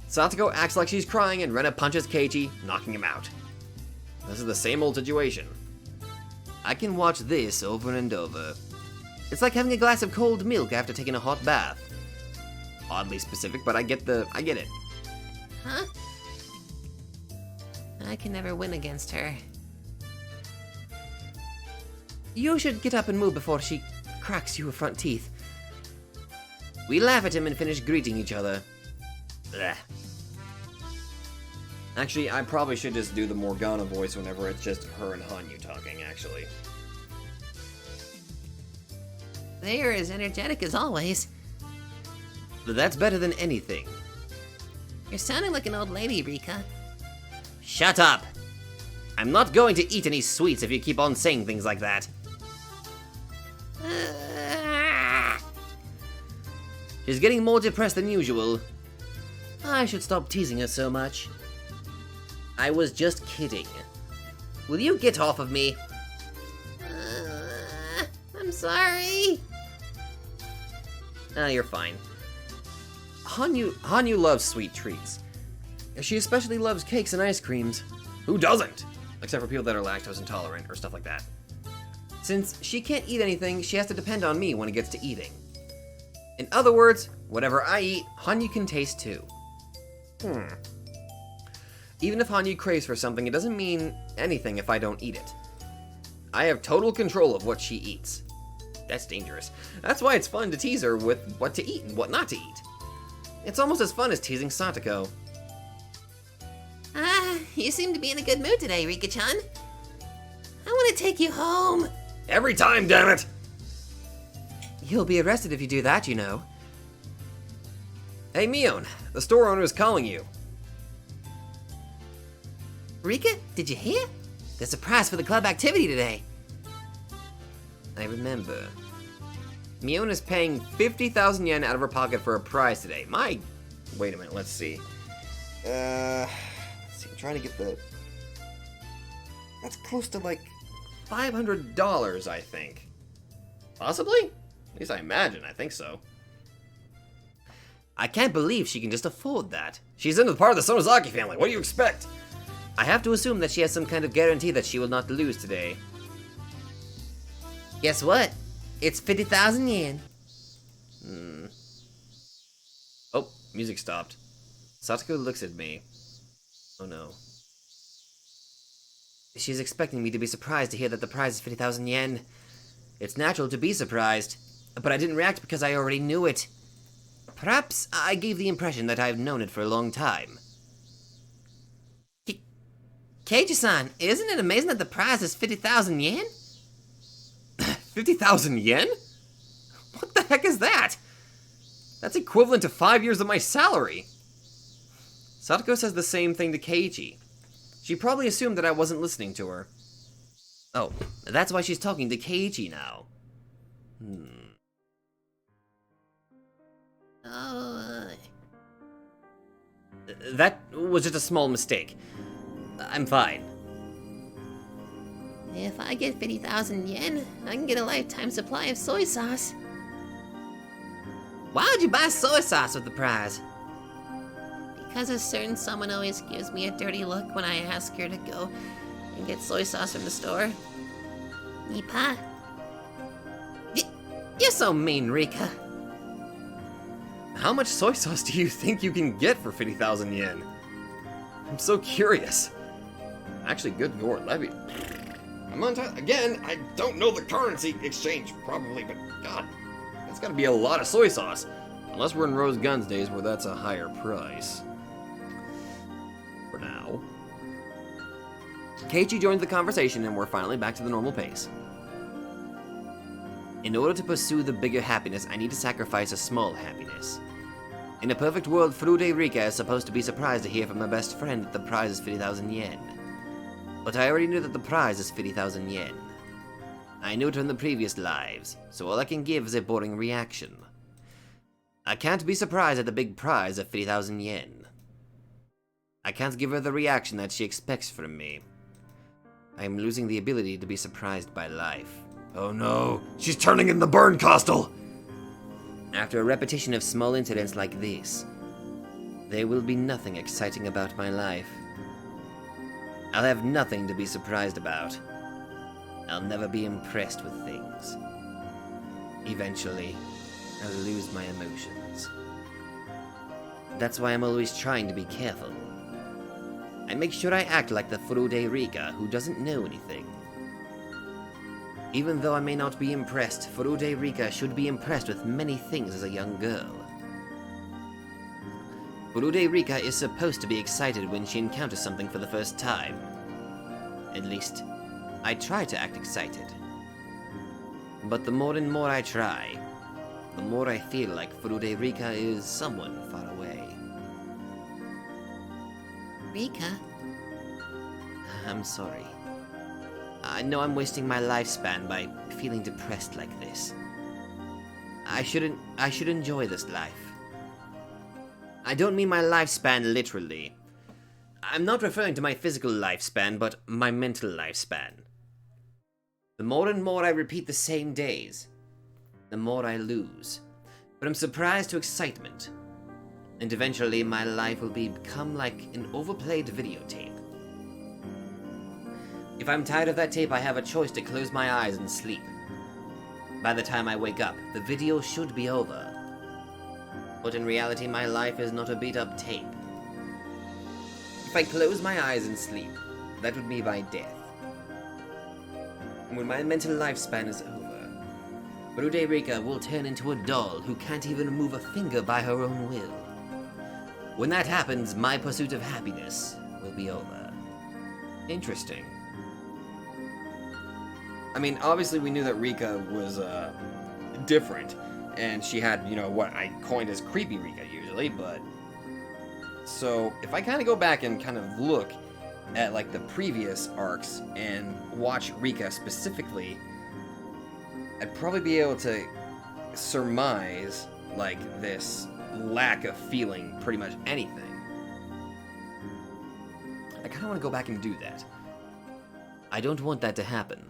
Satoko acts like she's crying and Rena punches Keiichi, knocking him out. This is the same old situation. I can watch this over and over. It's like having a glass of cold milk after taking a hot bath. Oddly specific, but I get it. Huh? I can never win against her. You should get up and move before she cracks your front teeth. We laugh at him and finish greeting each other. Blech. Actually, I probably should just do the Morgana voice whenever it's just her and Hanyu talking, actually. They are as energetic as always. But that's better than anything. You're sounding like an old lady, Rika. Shut up! I'm not going to eat any sweets if you keep on saying things like that. She's getting more depressed than usual. I should stop teasing her so much. I was just kidding. Will you get off of me? I'm sorry. You're fine. Hanyu loves sweet treats. She especially loves cakes and ice creams. Who doesn't? Except for people that are lactose intolerant or stuff like that. Since she can't eat anything, she has to depend on me when it gets to eating. In other words, whatever I eat, Hanyu can taste too. Even if Hanyu craves for something, it doesn't mean anything if I don't eat it. I have total control of what she eats. That's dangerous. That's why it's fun to tease her with what to eat and what not to eat. It's almost as fun as teasing Satoko. You seem to be in a good mood today, Rika-chan. I want to take you home. Every time, damn it! You'll be arrested if you do that, you know. Hey, Mion, the store owner is calling you. Rika, did you hear? There's a prize for the club activity today. I remember. Mion is paying 50,000 yen out of her pocket for a prize today. Wait a minute, let's see. Let's see, I'm trying to get the... That's close to like $500, I think. Possibly? At least I imagine, I think so. I can't believe she can just afford that. She's into part of the Sonozaki family, what do you expect? I have to assume that she has some kind of guarantee that she will not lose today. Guess what? It's 50,000 yen. Oh, music stopped. Satoko looks at me. Oh no. She's expecting me to be surprised to hear that the prize is 50,000 yen. It's natural to be surprised, but I didn't react because I already knew it. Perhaps I gave the impression that I've known it for a long time. Keiji-san, isn't it amazing that the prize is 50,000 yen? 50,000 yen? What the heck is that? That's equivalent to 5 years of my salary. Satoko says the same thing to Keiji. She probably assumed that I wasn't listening to her. Oh, that's why she's talking to Keiji now. Oh. That was just a small mistake. I'm fine. If I get 50,000 yen, I can get a lifetime supply of soy sauce. Why would you buy soy sauce with the prize? Because a certain someone always gives me a dirty look when I ask her to go and get soy sauce from the store. Nipa. You're so mean, Rika. How much soy sauce do you think you can get for 50,000 yen? I'm so curious. Actually, good lord, Levy. Again, I don't know the currency exchange, probably, but god, that's gotta be a lot of soy sauce. Unless we're in Rose Guns days where that's a higher price. For now. Keiichi joins the conversation and we're finally back to the normal pace. In order to pursue the bigger happiness, I need to sacrifice a small happiness. In a perfect world, Furude Rika is supposed to be surprised to hear from her best friend that the prize is 50,000 yen. But I already knew that the prize is 50,000 yen. I knew it from the previous lives, so all I can give is a boring reaction. I can't be surprised at the big prize of 50,000 yen. I can't give her the reaction that she expects from me. I am losing the ability to be surprised by life. Oh no, she's turning in the burn costal! After a repetition of small incidents like this, there will be nothing exciting about my life. I'll have nothing to be surprised about. I'll never be impressed with things. Eventually, I'll lose my emotions. That's why I'm always trying to be careful. I make sure I act like the Furude Rika who doesn't know anything. Even though I may not be impressed, Furude Rika should be impressed with many things as a young girl. Furude Rika is supposed to be excited when she encounters something for the first time. At least, I try to act excited. But the more and more I try, the more I feel like Furude Rika is someone far away. Rika? I'm sorry. I know I'm wasting my lifespan by feeling depressed like this. I should enjoy this life. I don't mean my lifespan literally. I'm not referring to my physical lifespan, but my mental lifespan. The more and more I repeat the same days, the more I lose. From surprise to excitement. And eventually my life will become like an overplayed videotape. If I'm tired of that tape, I have a choice to close my eyes and sleep. By the time I wake up, the video should be over. But in reality, my life is not a beat-up tape. If I close my eyes and sleep, that would be my death. And when my mental lifespan is over, Furude Rika will turn into a doll who can't even move a finger by her own will. When that happens, my pursuit of happiness will be over. Interesting. I mean, obviously we knew that Rika was, different. And she had, you know, what I coined as creepy Rika usually, but... So, if I kind of go back and kind of look at, like, the previous arcs and watch Rika specifically, I'd probably be able to surmise, like, this lack of feeling pretty much anything. I kind of want to go back and do that. I don't want that to happen.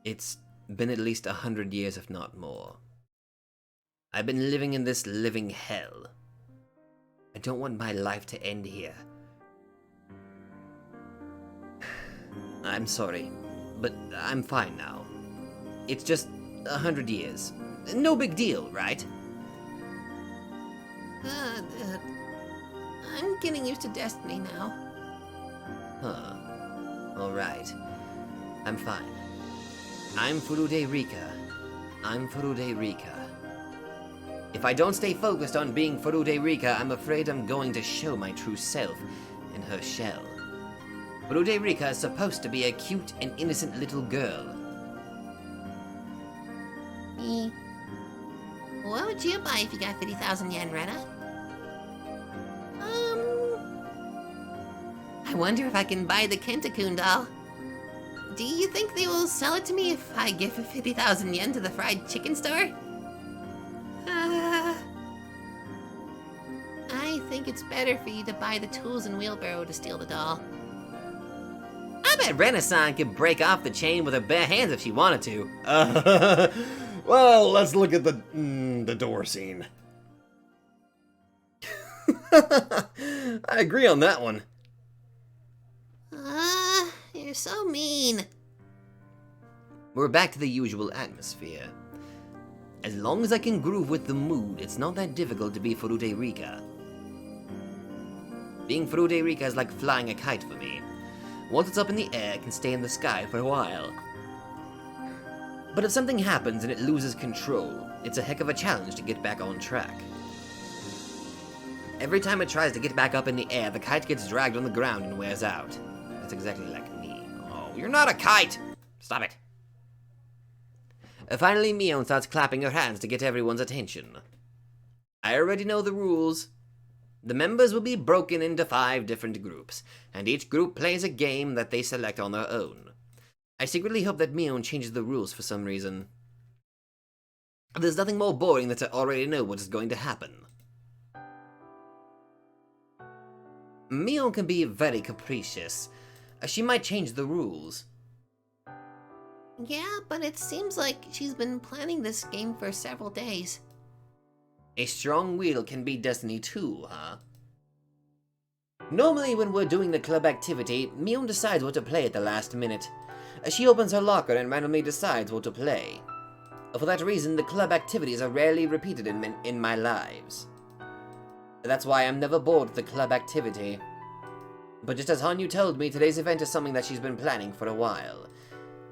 It's been at least 100 years, if not more. I've been living in this living hell. I don't want my life to end here. I'm sorry, but I'm fine now. It's just 100 years. No big deal, right? I'm getting used to Destiny now. Huh. Alright. I'm fine. I'm Furude Rika. I'm Furude Rika. If I don't stay focused on being Furude Rika, I'm afraid I'm going to show my true self in her shell. Furude Rika is supposed to be a cute and innocent little girl. What would you buy if you got 50,000 yen, Rena? I wonder if I can buy the Kentakun doll. Do you think they will sell it to me if I give 50,000 yen to the fried chicken store? I think it's better for you to buy the tools and wheelbarrow to steal the doll. I bet Rena-san could break off the chain with her bare hands if she wanted to. Well, let's look at the door scene. I agree on that one. You're so mean. We're back to the usual atmosphere. As long as I can groove with the mood, it's not that difficult to be Furude Rika. Being Furude Rika is like flying a kite for me. Once it's up in the air, it can stay in the sky for a while. But if something happens and it loses control, it's a heck of a challenge to get back on track. Every time it tries to get back up in the air, the kite gets dragged on the ground and wears out. That's exactly like me. Oh, you're not a kite! Stop it. Finally, Mion starts clapping her hands to get everyone's attention. I already know the rules. The members will be broken into 5 different groups, and each group plays a game that they select on their own. I secretly hope that Mion changes the rules for some reason. There's nothing more boring than to already know what is going to happen. Mion can be very capricious. She might change the rules. Yeah, but it seems like she's been planning this game for several days. A strong will can be destiny too, huh? Normally when we're doing the club activity, Mion decides what to play at the last minute. She opens her locker and randomly decides what to play. For that reason, the club activities are rarely repeated in my lives. That's why I'm never bored with the club activity. But just as Hanyu told me, today's event is something that she's been planning for a while.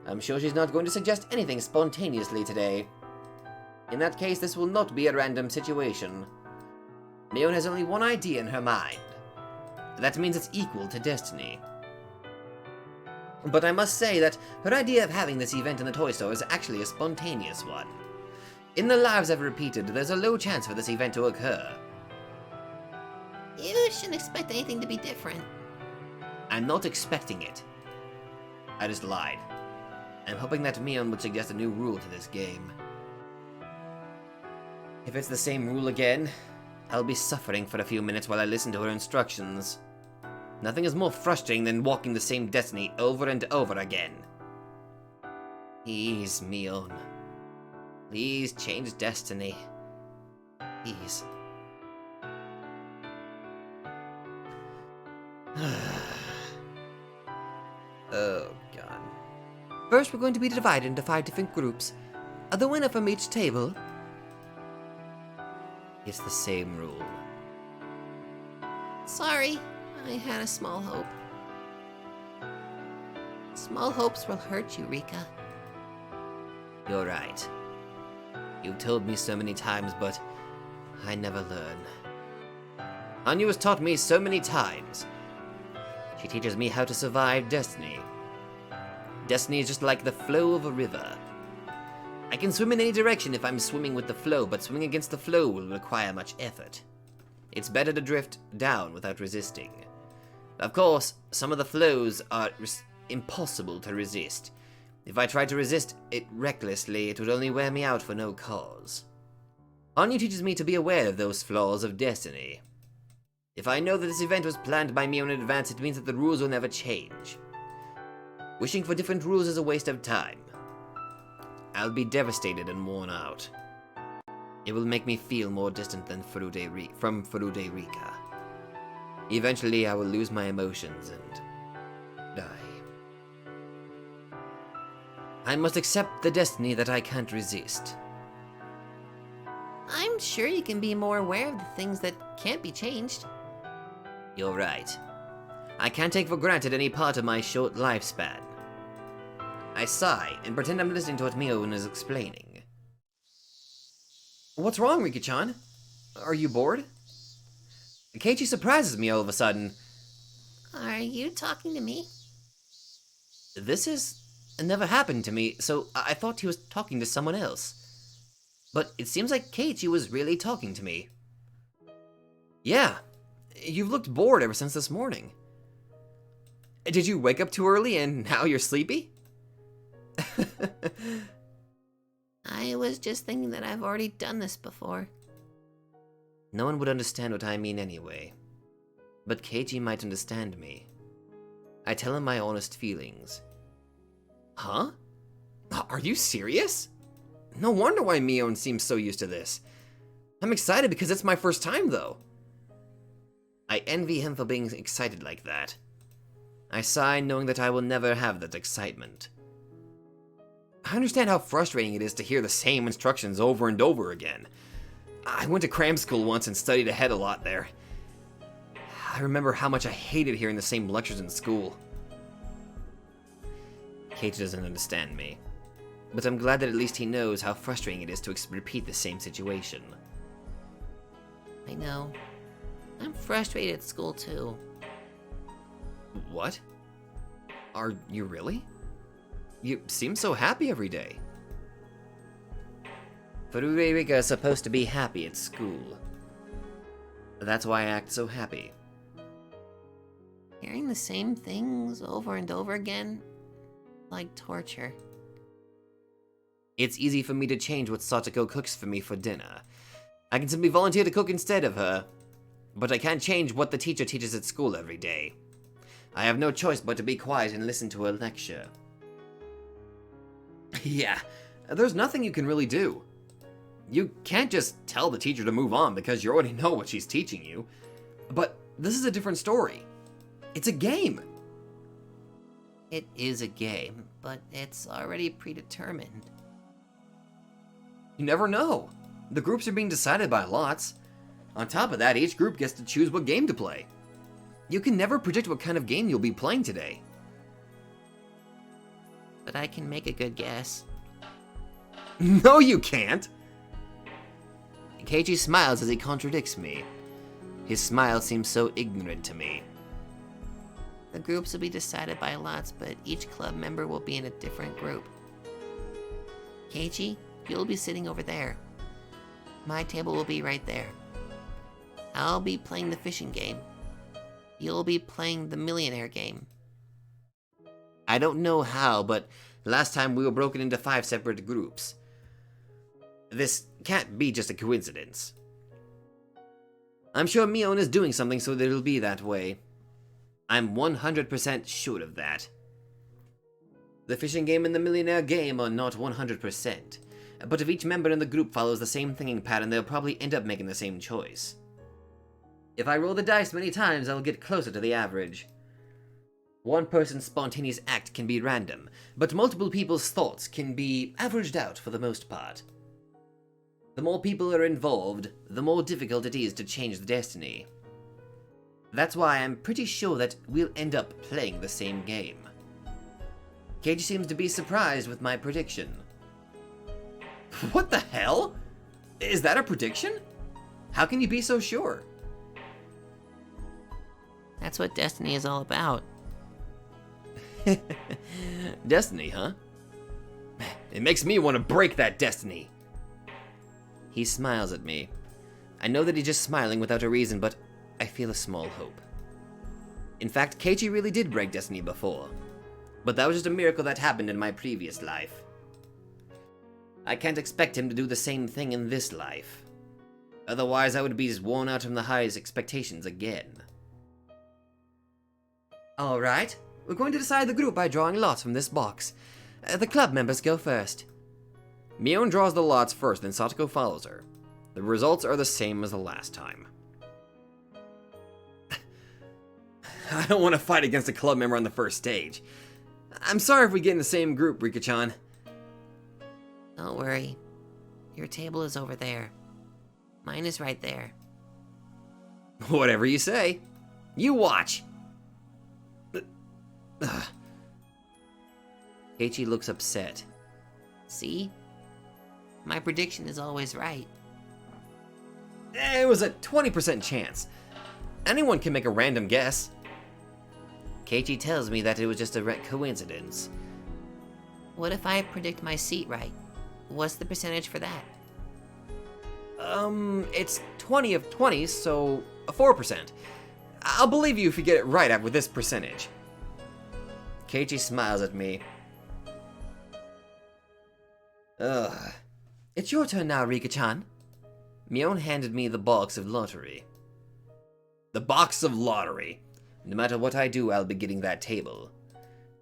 I'm sure she's not going to suggest anything spontaneously today. In that case, this will not be a random situation. Mion has only one idea in her mind. That means it's equal to destiny. But I must say that her idea of having this event in the toy store is actually a spontaneous one. In the lives I've repeated, there's a low chance for this event to occur. You shouldn't expect anything to be different. I'm not expecting it. I just lied. I'm hoping that Mion would suggest a new rule to this game. If it's the same rule again, I'll be suffering for a few minutes while I listen to her instructions. Nothing is more frustrating than walking the same destiny over and over again. Please, Mion. Please change destiny. Please. Oh, God. First, we're going to be divided into 5 different groups. The winner from each table gets the same rule. Sorry, I had a small hope. Small hopes will hurt you, Rika. You're right. You've told me so many times, but I never learn. Hanyu has taught me so many times. She teaches me how to survive destiny. Destiny is just like the flow of a river. I can swim in any direction if I'm swimming with the flow, but swimming against the flow will require much effort. It's better to drift down without resisting. Of course, some of the flows are impossible to resist. If I tried to resist it recklessly, it would only wear me out for no cause. Hanyu teaches me to be aware of those flaws of destiny. If I know that this event was planned by me in advance, it means that the rules will never change. Wishing for different rules is a waste of time. I'll be devastated and worn out. It will make me feel more distant than from Furude Rika. Eventually, I will lose my emotions and die. I must accept the destiny that I can't resist. I'm sure you can be more aware of the things that can't be changed. You're right. I can't take for granted any part of my short lifespan. I sigh and pretend I'm listening to what Mion is explaining. What's wrong, Rika-chan? Are you bored? Keiichi surprises me all of a sudden. Are you talking to me? This has never happened to me, so I thought he was talking to someone else. But it seems like Keiichi was really talking to me. Yeah, you've looked bored ever since this morning. Did you wake up too early and now you're sleepy? I was just thinking that I've already done this before. No one would understand what I mean anyway. But Keiichi might understand me. I tell him my honest feelings. Huh? Are you serious? No wonder why Mion seems so used to this. I'm excited because it's my first time, though. I envy him for being excited like that. I sigh knowing that I will never have that excitement. I understand how frustrating it is to hear the same instructions over and over again. I went to cram school once and studied ahead a lot there. I remember how much I hated hearing the same lectures in school. Keiichi doesn't understand me, but I'm glad that at least he knows how frustrating it is to repeat the same situation. I know. I'm frustrated at school too. What? Are you really? You seem so happy every day. Furude Rika is supposed to be happy at school. That's why I act so happy. Hearing the same things over and over again, like torture. It's easy for me to change what Satoko cooks for me for dinner. I can simply volunteer to cook instead of her, but I can't change what the teacher teaches at school every day. I have no choice but to be quiet and listen to her lecture. Yeah, there's nothing you can really do. You can't just tell the teacher to move on because you already know what she's teaching you. But this is a different story. It's a game. It is a game, but it's already predetermined. You never know. The groups are being decided by lots. On top of that, each group gets to choose what game to play. You can never predict what kind of game you'll be playing today. But I can make a good guess. No, you can't! Keiichi smiles as he contradicts me. His smile seems so ignorant to me. The groups will be decided by lots, but each club member will be in a different group. Keiichi, you'll be sitting over there. My table will be right there. I'll be playing the fishing game. You'll be playing the millionaire game. I don't know how, but last time we were broken into 5 separate groups. This can't be just a coincidence. I'm sure Mion is doing something so that it'll be that way. I'm 100% sure of that. The fishing game and the millionaire game are not 100%, but if each member in the group follows the same thinking pattern, they'll probably end up making the same choice. If I roll the dice many times, I'll get closer to the average. One person's spontaneous act can be random, but multiple people's thoughts can be averaged out for the most part. The more people are involved, the more difficult it is to change the destiny. That's why I'm pretty sure that we'll end up playing the same game. Cage seems to be surprised with my prediction. What the hell? Is that a prediction? How can you be so sure? That's what destiny is all about. Destiny, huh? It makes me want to break that destiny. He smiles at me. I know that he's just smiling without a reason, but I feel a small hope. In fact, Keiichi really did break destiny before. But that was just a miracle that happened in my previous life. I can't expect him to do the same thing in this life. Otherwise, I would be worn out from the highest expectations again. Alright, we're going to decide the group by drawing lots from this box. The club members go first. Mion draws the lots first, then Satoko follows her. The results are the same as the last time. I don't want to fight against a club member on the first stage. I'm sorry if we get in the same group, Rika-chan. Don't worry. Your table is over there. Mine is right there. Whatever you say. You watch! Keiichi looks upset. See? My prediction is always right. It was a 20% chance. Anyone can make a random guess. Keiichi tells me that it was just a coincidence. What if I predict my seat right? What's the percentage for that? It's 20 of 20, so 4%. I'll believe you if you get it right after this percentage. Keiichi smiles at me. Ugh. It's your turn now, Rika-chan. Mion handed me the box of lottery. The box of lottery. No matter what I do, I'll be getting that table.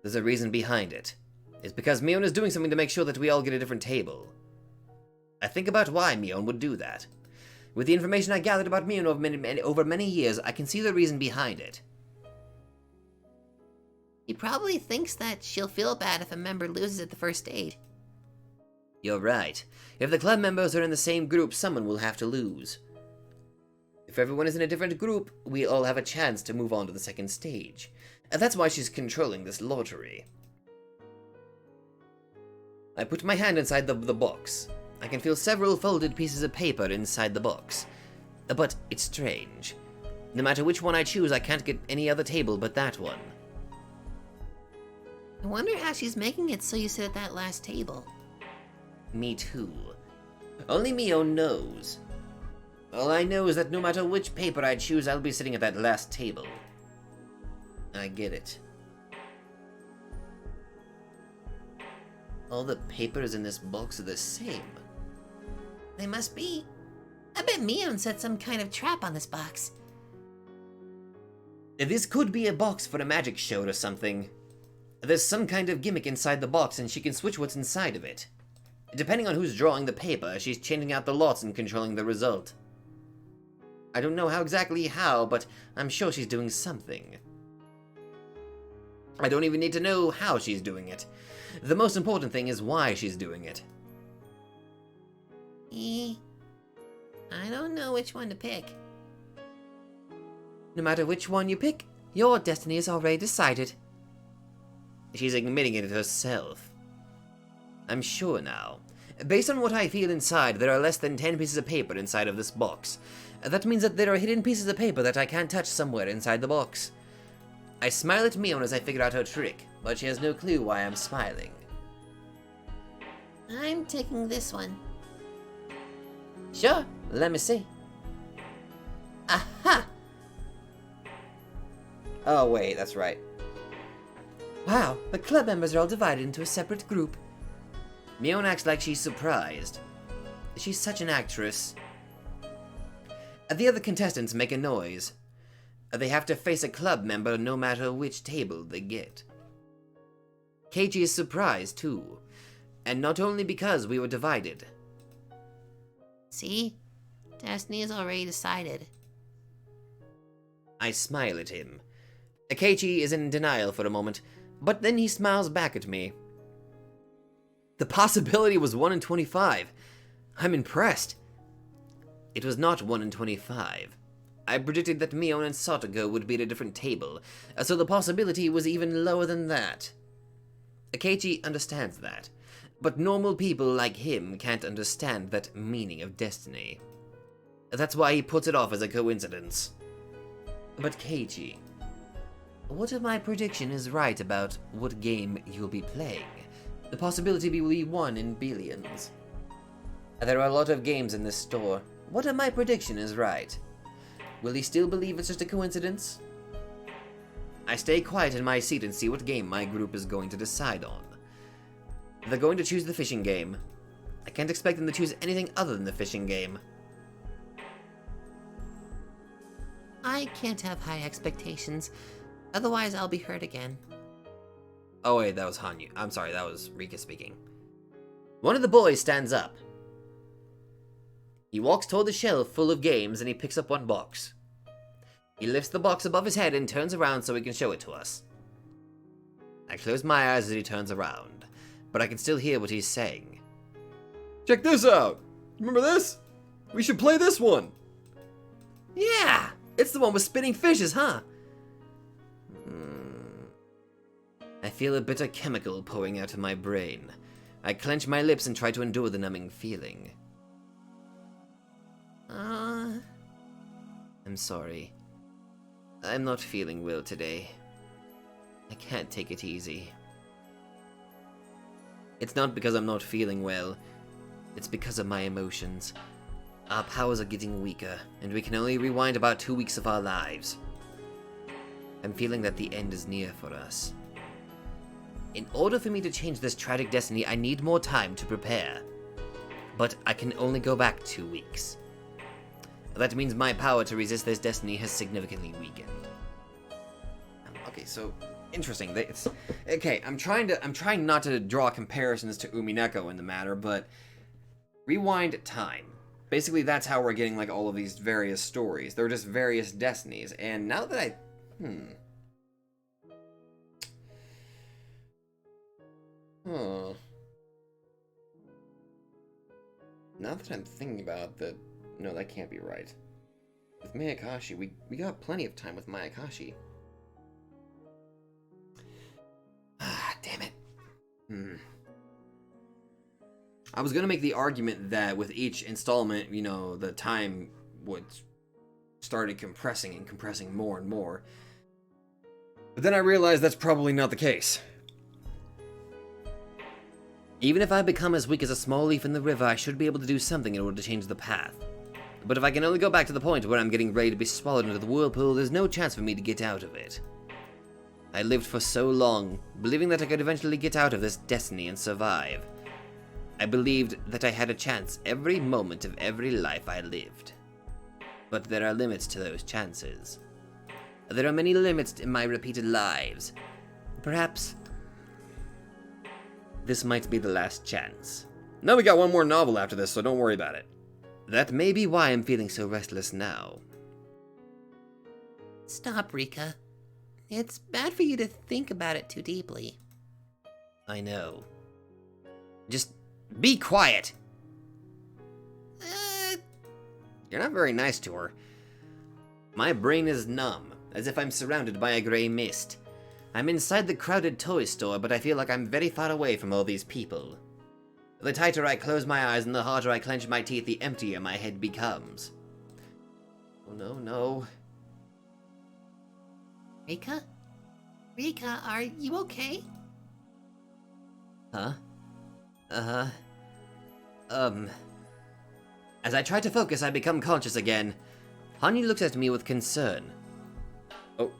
There's a reason behind it. It's because Mion is doing something to make sure that we all get a different table. I think about why Mion would do that. With the information I gathered about Mion over many years, I can see the reason behind it. He probably thinks that she'll feel bad if a member loses at the first stage. You're right. If the club members are in the same group, someone will have to lose. If everyone is in a different group, we all have a chance to move on to the second stage. And that's why she's controlling this lottery. I put my hand inside the box. I can feel several folded pieces of paper inside the box. But it's strange. No matter which one I choose, I can't get any other table but that one. I wonder how she's making it so you sit at that last table. Me too. Only Mion knows. All I know is that no matter which paper I choose, I'll be sitting at that last table. I get it. All the papers in this box are the same. They must be. I bet Mion set some kind of trap on this box. This could be a box for a magic show or something. There's some kind of gimmick inside the box and she can switch what's inside of it. Depending on who's drawing the paper, she's changing out the lots and controlling the result. I don't know exactly how, but I'm sure she's doing something. I don't even need to know how she's doing it. The most important thing is why she's doing it. I don't know which one to pick. No matter which one you pick, your destiny is already decided. She's admitting it herself. I'm sure now. Based on what I feel inside, there are less than 10 pieces of paper inside of this box. That means that there are hidden pieces of paper that I can't touch somewhere inside the box. I smile at Mion as I figure out her trick, but she has no clue why I'm smiling. I'm taking this one. Sure, let me see. Aha! Oh wait, that's right. Wow, the club members are all divided into a separate group. Mion acts like she's surprised. She's such an actress. The other contestants make a noise. They have to face a club member no matter which table they get. Keiichi is surprised too, and not only because we were divided. See? Destiny is already decided. I smile at him. Keiichi is in denial for a moment, but then he smiles back at me. The possibility was 1 in 25. I'm impressed. It was not 1 in 25. I predicted that Mion and Satogo would be at a different table, so the possibility was even lower than that. Keiichi understands that, but normal people like him can't understand that meaning of destiny. That's why he puts it off as a coincidence. But Keiichi, what if my prediction is right about what game you'll be playing? The possibility will be 1 in billions. There are a lot of games in this store. What if my prediction is right? Will he still believe it's just a coincidence? I stay quiet in my seat and see what game my group is going to decide on. They're going to choose the fishing game. I can't expect them to choose anything other than the fishing game. I can't have high expectations, otherwise I'll be hurt again. Oh wait, that was Hanyu. I'm sorry, that was Rika speaking. One of the boys stands up. He walks toward the shelf full of games and he picks up one box. He lifts the box above his head and turns around so he can show it to us. I close my eyes as he turns around, but I can still hear what he's saying. Check this out! Remember this? We should play this one! Yeah! It's the one with spinning fishes, huh? I feel a bitter chemical pouring out of my brain. I clench my lips and try to endure the numbing feeling. I'm sorry. I'm not feeling well today. I can't take it easy. It's not because I'm not feeling well. It's because of my emotions. Our powers are getting weaker, and we can only rewind about 2 weeks of our lives. I'm feeling that the end is near for us. In order for me to change this tragic destiny, I need more time to prepare. But I can only go back 2 weeks. That means my power to resist this destiny has significantly weakened. Okay, so interesting. Okay. I'm trying not to draw comparisons to Umineko in the matter, but rewind time. Basically, that's how we're getting like all of these various stories. They're just various destinies, and now that Now that I'm thinking about that, no, that can't be right. With Miyakashi, we got plenty of time with Miyakashi. Ah, damn it. I was gonna make the argument that with each installment, you know, the time would started compressing and compressing more and more. But then I realized that's probably not the case. Even if I become as weak as a small leaf in the river, I should be able to do something in order to change the path. But if I can only go back to the point where I'm getting ready to be swallowed into the whirlpool, there's no chance for me to get out of it. I lived for so long, believing that I could eventually get out of this destiny and survive. I believed that I had a chance every moment of every life I lived. But there are limits to those chances. There are many limits in my repeated lives. Perhaps this might be the last chance. Now we got one more novel after this, so don't worry about it. That may be why I'm feeling so restless now. Stop, Rika. It's bad for you to think about it too deeply. I know. Just be quiet! You're not very nice to her. My brain is numb, as if I'm surrounded by a gray mist. I'm inside the crowded toy store, but I feel like I'm very far away from all these people. The tighter I close my eyes and the harder I clench my teeth, the emptier my head becomes. Oh no. Rika? Rika, are you okay? Huh? As I try to focus, I become conscious again. Hanyu looks at me with concern. Oh.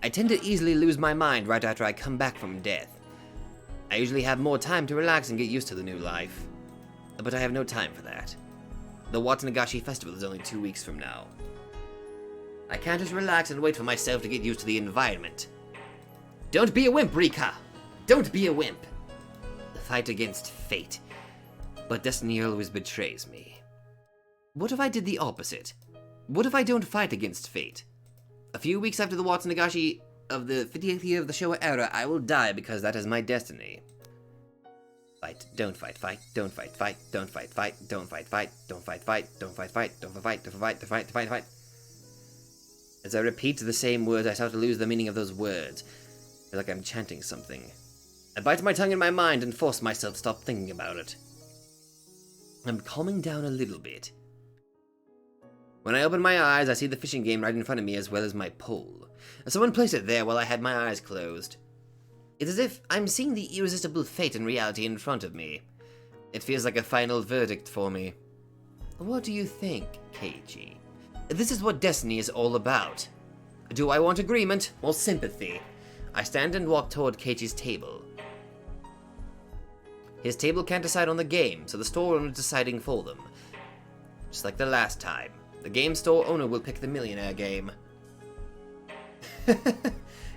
I tend to easily lose my mind right after I come back from death. I usually have more time to relax and get used to the new life. But I have no time for that. The Watanagashi festival is only 2 weeks from now. I can't just relax and wait for myself to get used to the environment. Don't be a wimp, Rika! Don't be a wimp! The fight against fate. But destiny always betrays me. What if I did the opposite? What if I don't fight against fate? A few weeks after the Watsunagashi of the 50th year of the Showa era, I will die because that is my destiny. Fight, don't fight, fight, don't fight, fight, don't fight, fight, don't fight, fight, don't fight, fight, don't fight, fight, don't fight, don't fight, don't fight, fight, fight. As I repeat the same words, I start to lose the meaning of those words. I feel like I'm chanting something. I bite my tongue in my mind and force myself to stop thinking about it. I'm calming down a little bit. When I open my eyes, I see the fishing game right in front of me as well as my pole. Someone placed it there while I had my eyes closed. It's as if I'm seeing the irresistible fate and reality in front of me. It feels like a final verdict for me. What do you think, Keiji? This is what destiny is all about. Do I want agreement or sympathy? I stand and walk toward Keiichi's table. His table can't decide on the game, so the store owner is deciding for them. Just like the last time. The game store owner will pick the millionaire game.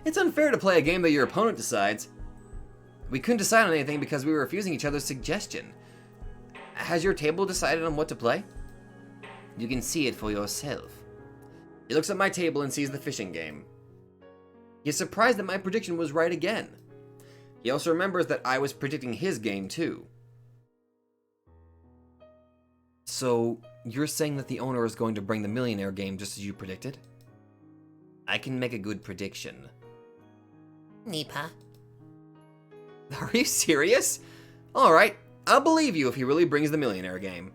It's unfair to play a game that your opponent decides. We couldn't decide on anything because we were refusing each other's suggestion. Has your table decided on what to play? You can see it for yourself. He looks at my table and sees the fishing game. He is surprised that my prediction was right again. He also remembers that I was predicting his game too. So, you're saying that the owner is going to bring the millionaire game just as you predicted? I can make a good prediction. Nipa. Are you serious? Alright, I'll believe you if he really brings the millionaire game.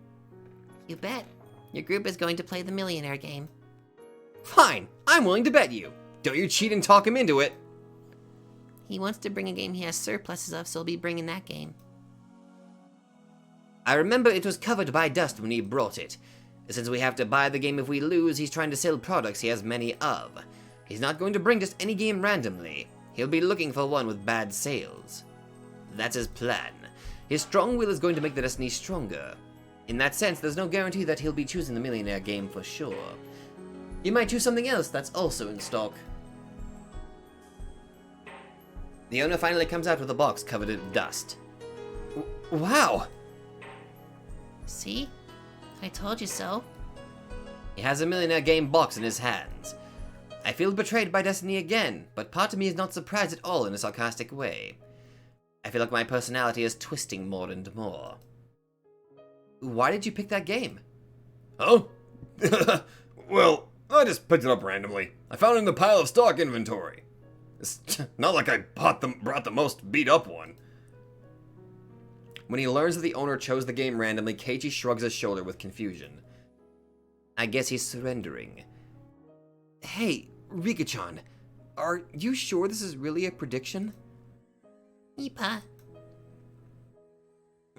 You bet. Your group is going to play the millionaire game. Fine, I'm willing to bet you. Don't you cheat and talk him into it. He wants to bring a game he has surpluses of, so he'll be bringing that game. I remember it was covered by dust when he brought it. Since we have to buy the game if we lose, he's trying to sell products he has many of. He's not going to bring just any game randomly. He'll be looking for one with bad sales. That's his plan. His strong will is going to make the destiny stronger. In that sense, there's no guarantee that he'll be choosing the millionaire game for sure. He might choose something else that's also in stock. The owner finally comes out with a box covered in dust. Wow! See? I told you so. He has a millionaire game box in his hands. I feel betrayed by destiny again, but part of me is not surprised at all in a sarcastic way. I feel like my personality is twisting more and more. Why did you pick that game? Oh? Well, I just picked it up randomly. I found it in the pile of stock inventory. It's not like I brought the most beat up one. When he learns that the owner chose the game randomly, Keiichi shrugs his shoulder with confusion. I guess he's surrendering. Hey, Rika-chan, are you sure this is really a prediction? Nipa.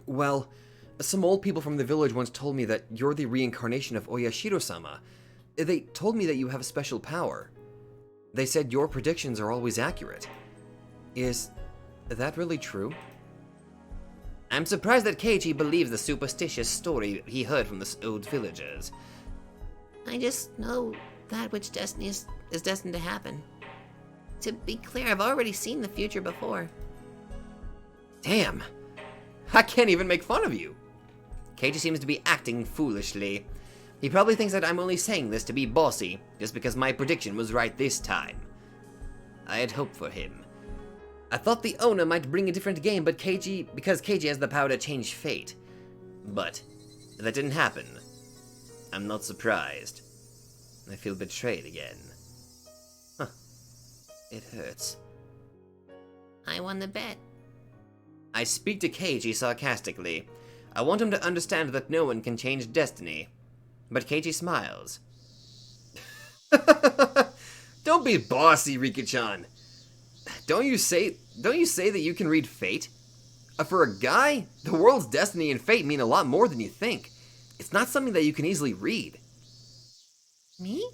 Well, some old people from the village once told me that you're the reincarnation of Oyashiro-sama. They told me that you have a special power. They said your predictions are always accurate. Is that really true? I'm surprised that Keiichi believes the superstitious story he heard from the old villagers. I just know that which destiny is destined to happen. To be clear, I've already seen the future before. Damn! I can't even make fun of you! Keiichi seems to be acting foolishly. He probably thinks that I'm only saying this to be bossy, just because my prediction was right this time. I had hoped for him. I thought the owner might bring a different game, but because Keiichi has the power to change fate. But that didn't happen. I'm not surprised. I feel betrayed again. Huh. It hurts. I won the bet. I speak to Keiichi sarcastically. I want him to understand that no one can change destiny. But Keiichi smiles. Don't be bossy, Rika-chan. Don't you say that you can read fate? For a guy, the world's destiny and fate mean a lot more than you think. It's not something that you can easily read. Me?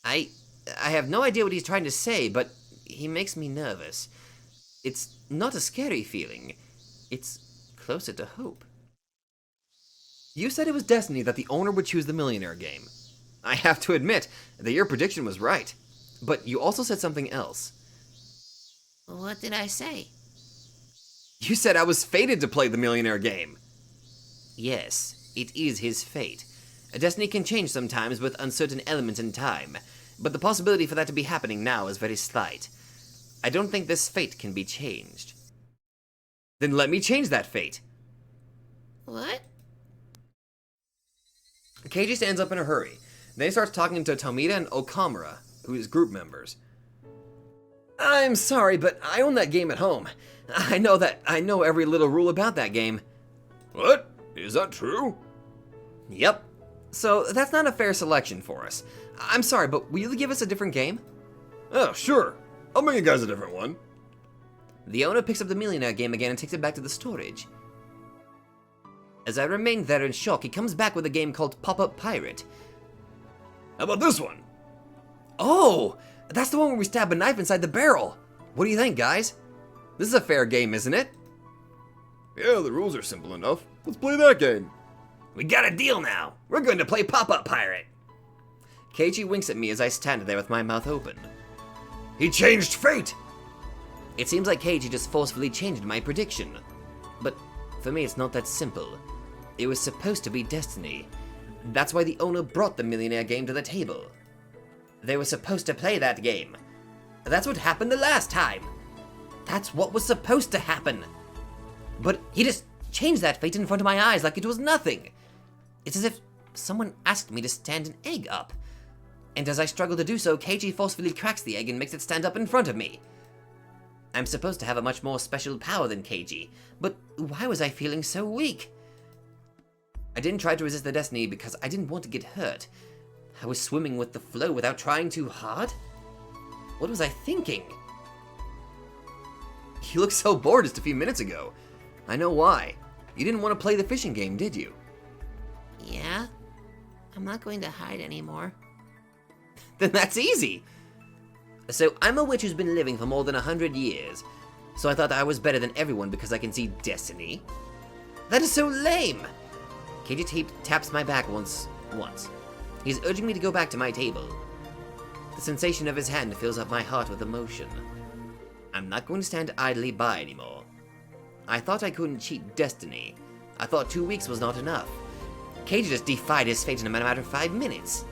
I have no idea what he's trying to say, but he makes me nervous. It's not a scary feeling. It's closer to hope. You said it was destiny that the owner would choose the millionaire game. I have to admit that your prediction was right. But you also said something else. What did I say? You said I was fated to play the millionaire game. Yes, it is his fate. Destiny can change sometimes with uncertain elements in time, but the possibility for that to be happening now is very slight. I don't think this fate can be changed. Then let me change that fate. What? Keiji stands up in a hurry. Then he starts talking to Tomita and Okamura, who is group members. I'm sorry, but I own that game at home. I know every little rule about that game. What? Is that true? Yep. So that's not a fair selection for us. I'm sorry, but will you give us a different game? Oh, sure. I'll bring you guys a different one. The owner picks up the millionaire game again and takes it back to the storage. As I remain there in shock, he comes back with a game called Pop-Up Pirate. How about this one? Oh, that's the one where we stab a knife inside the barrel. What do you think, guys? This is a fair game, isn't it? Yeah, the rules are simple enough. Let's play that game. We got a deal now. We're going to play Pop-Up Pirate. Keiji winks at me as I stand there with my mouth open. He changed fate! It seems like Keiji just forcefully changed my prediction. But for me, it's not that simple. It was supposed to be destiny. That's why the owner brought the millionaire game to the table. They were supposed to play that game. That's what happened the last time. That's what was supposed to happen. But he just changed that fate in front of my eyes like it was nothing. It's as if someone asked me to stand an egg up. And as I struggle to do so, Keiji forcefully cracks the egg and makes it stand up in front of me. I'm supposed to have a much more special power than Keiji, but why was I feeling so weak? I didn't try to resist the destiny because I didn't want to get hurt. I was swimming with the flow without trying too hard? What was I thinking? You looked so bored just a few minutes ago. I know why. You didn't want to play the fishing game, did you? Yeah? I'm not going to hide anymore. Then that's easy. So I'm a witch who's been living for more than 100 years. So I thought I was better than everyone because I can see destiny? That is so lame! Keiji taps my back once. He's urging me to go back to my table. The sensation of his hand fills up my heart with emotion. I'm not going to stand idly by anymore. I thought I couldn't cheat destiny. I thought 2 weeks was not enough. Keiji just defied his fate in a matter of 5 minutes.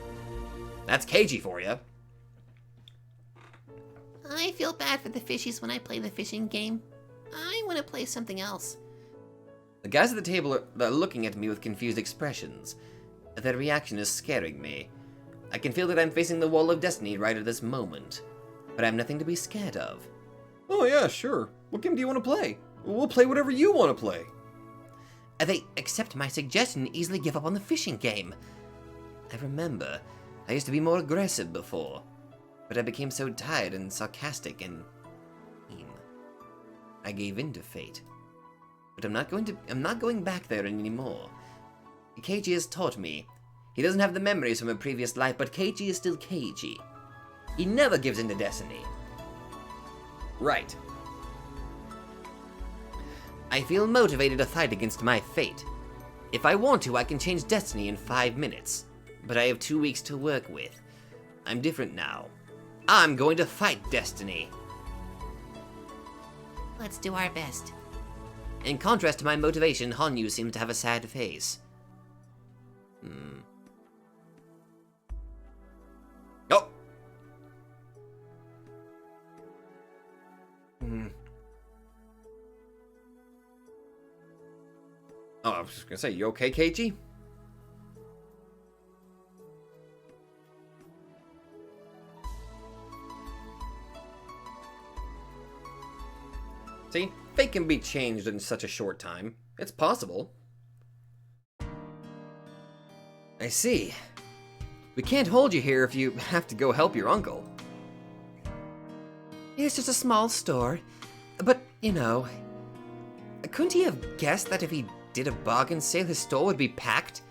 That's Keiji for you. I feel bad for the fishies when I play the fishing game. I want to play something else. The guys at the table are looking at me with confused expressions. Their reaction is scaring me. I can feel that I'm facing the wall of destiny right at this moment. But I have nothing to be scared of. Oh yeah, sure. What game do you want to play? We'll play whatever you want to play. They accept my suggestion and easily give up on the fishing game. I remember, I used to be more aggressive before. But I became so tired and sarcastic and mean. I gave in to fate. But I'm not going back there anymore. Keiji has taught me. He doesn't have the memories from a previous life, but Keiji is still Keiji. He never gives in to destiny. Right. I feel motivated to fight against my fate. If I want to, I can change destiny in 5 minutes. But I have 2 weeks to work with. I'm different now. I'm going to fight destiny. Let's do our best. In contrast to my motivation, Hanyu seems to have a sad face. Oh! Oh, I was just gonna say, you okay, Keiji? See, fate can be changed in such a short time. It's possible. I see. We can't hold you here if you have to go help your uncle. It's just a small store. But, you know, couldn't he have guessed that if he did a bargain sale, his store would be packed?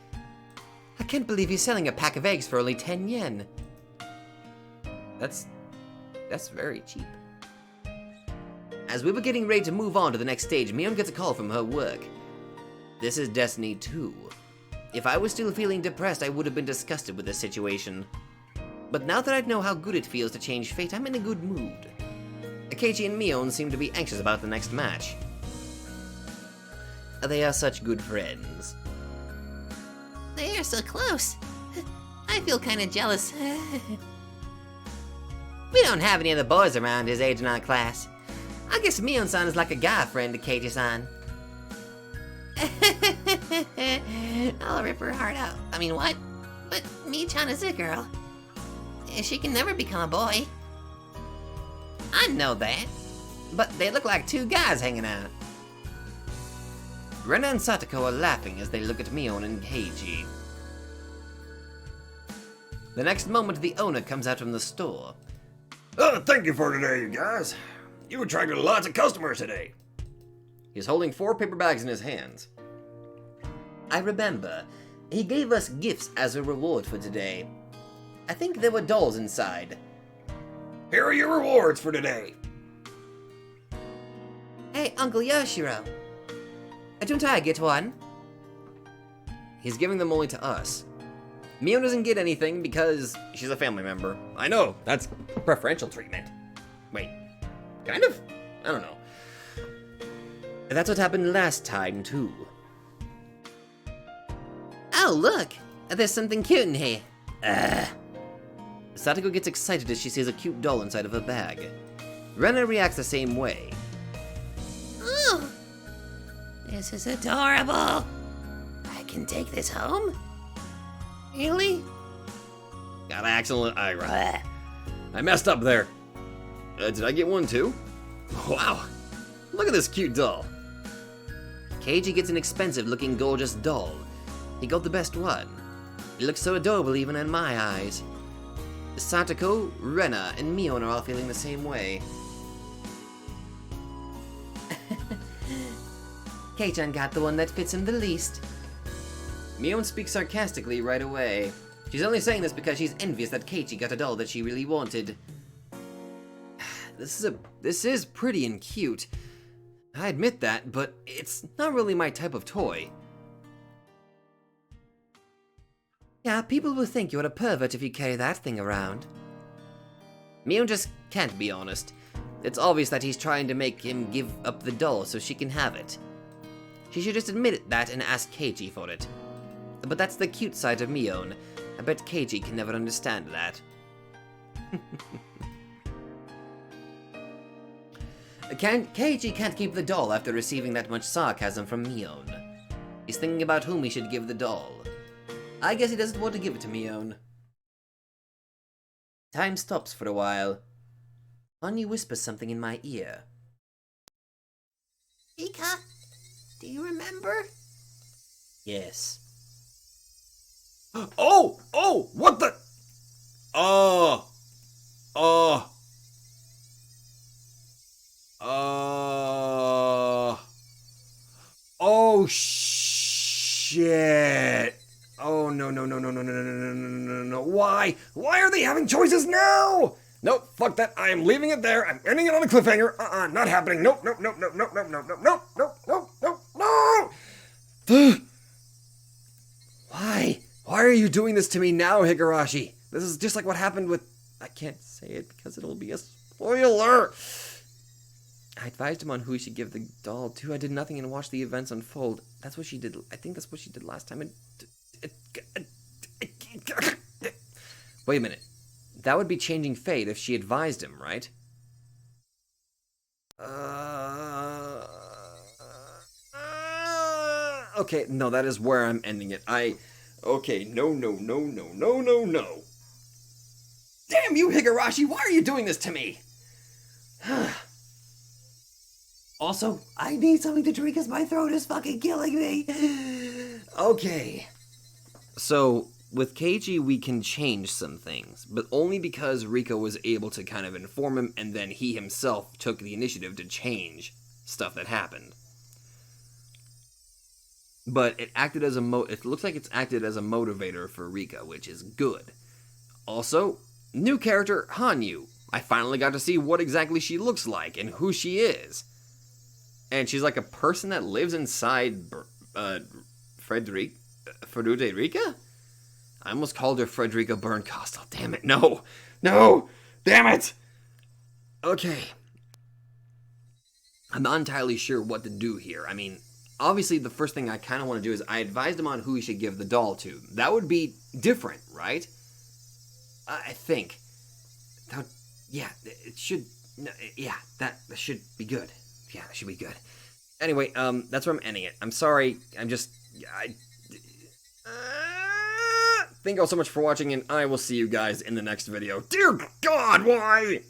I can't believe he's selling a pack of eggs for only 10 yen. That's very cheap. As we were getting ready to move on to the next stage, Mion gets a call from her work. This is Destiny 2. If I was still feeling depressed, I would have been disgusted with this situation. But now that I know how good it feels to change fate, I'm in a good mood. Keiichi and Mion seem to be anxious about the next match. They are such good friends. They are so close. I feel kind of jealous. We don't have any of the boys around his age in our class. I guess Mion-san is like a guy friend to Keiichi-san. I'll rip her heart out. I mean, what? But Mi-chan is a girl. She can never become a boy. I know that, but they look like two guys hanging out. Rena and Satoko are laughing as they look at Mion and Keiichi. The next moment, the owner comes out from the store. Thank you for today, you guys. You attracted lots of customers today. He's holding 4 paper bags in his hands. I remember, he gave us gifts as a reward for today. I think there were dolls inside. Here are your rewards for today. Hey, Uncle Yoshiro. Don't I get one? He's giving them only to us. Mion doesn't get anything because she's a family member. I know, that's preferential treatment. Wait, kind of? I don't know. That's what happened last time, too. Oh, look! There's something cute in here. Satoko gets excited as she sees a cute doll inside of a bag. Rena reacts the same way. Oh! This is adorable! I can take this home? Really? Got an excellent eye. I messed up there. Did I get one too? Wow, look at this cute doll. Keiichi gets an expensive-looking gorgeous doll. He got the best one. It looks so adorable even in my eyes. Satoko, Rena, and Mion are all feeling the same way. Kei-chan got the one that fits him the least. Mion speaks sarcastically right away. She's only saying this because she's envious that Keiichi got a doll that she really wanted. This is pretty and cute. I admit that, but it's not really my type of toy. Yeah, people will think you're a pervert if you carry that thing around. Mion just can't be honest. It's obvious that he's trying to make him give up the doll so she can have it. She should just admit that and ask Keiichi for it. But that's the cute side of Mion. I bet Keiichi can never understand that. Keiichi can't keep the doll after receiving that much sarcasm from Mion. He's thinking about whom he should give the doll. I guess he doesn't want to give it to Mion. Time stops for a while. Hanyu whispers something in my ear. Ika, do you remember? Yes. Oh, what the? Oh shit. Oh no. Why are they having choices now? Nope, fuck that. I am leaving it there. I'm ending it on a cliffhanger. Not happening. Nope. Why are you doing this to me now, Higurashi? This is just like what happened with... I can't say it because it'll be a spoiler. I advised him on who he should give the doll to. I did nothing and watched the events unfold. That's what she did. I think that's what she did last time. Wait a minute. That would be changing fate if she advised him, right? Okay, no, that is where I'm ending it. Okay, no. Damn you, Higurashi! Why are you doing this to me? Also, I need something to drink because my throat is fucking killing me. Okay. So, with Keiichi, we can change some things, but only because Rika was able to kind of inform him, and then he himself took the initiative to change stuff that happened. But it acted as it looks like it's acted as a motivator for Rika, which is good. Also, new character Hanyu. I finally got to see what exactly she looks like and who she is. And she's like a person that lives inside Frederic. Frederica? I almost called her Frederica Bernkastel. Damn it, no! No! Damn it! Okay. I'm not entirely sure what to do here. I mean, obviously the first thing I kind of want to do is I advised him on who he should give the doll to. That would be different, right? I think. That, yeah, it should... Yeah, that should be good. Yeah, that should be good. Anyway, that's where I'm ending it. I'm sorry, I'm just... Thank you all so much for watching, and I will see you guys in the next video. Dear God, why?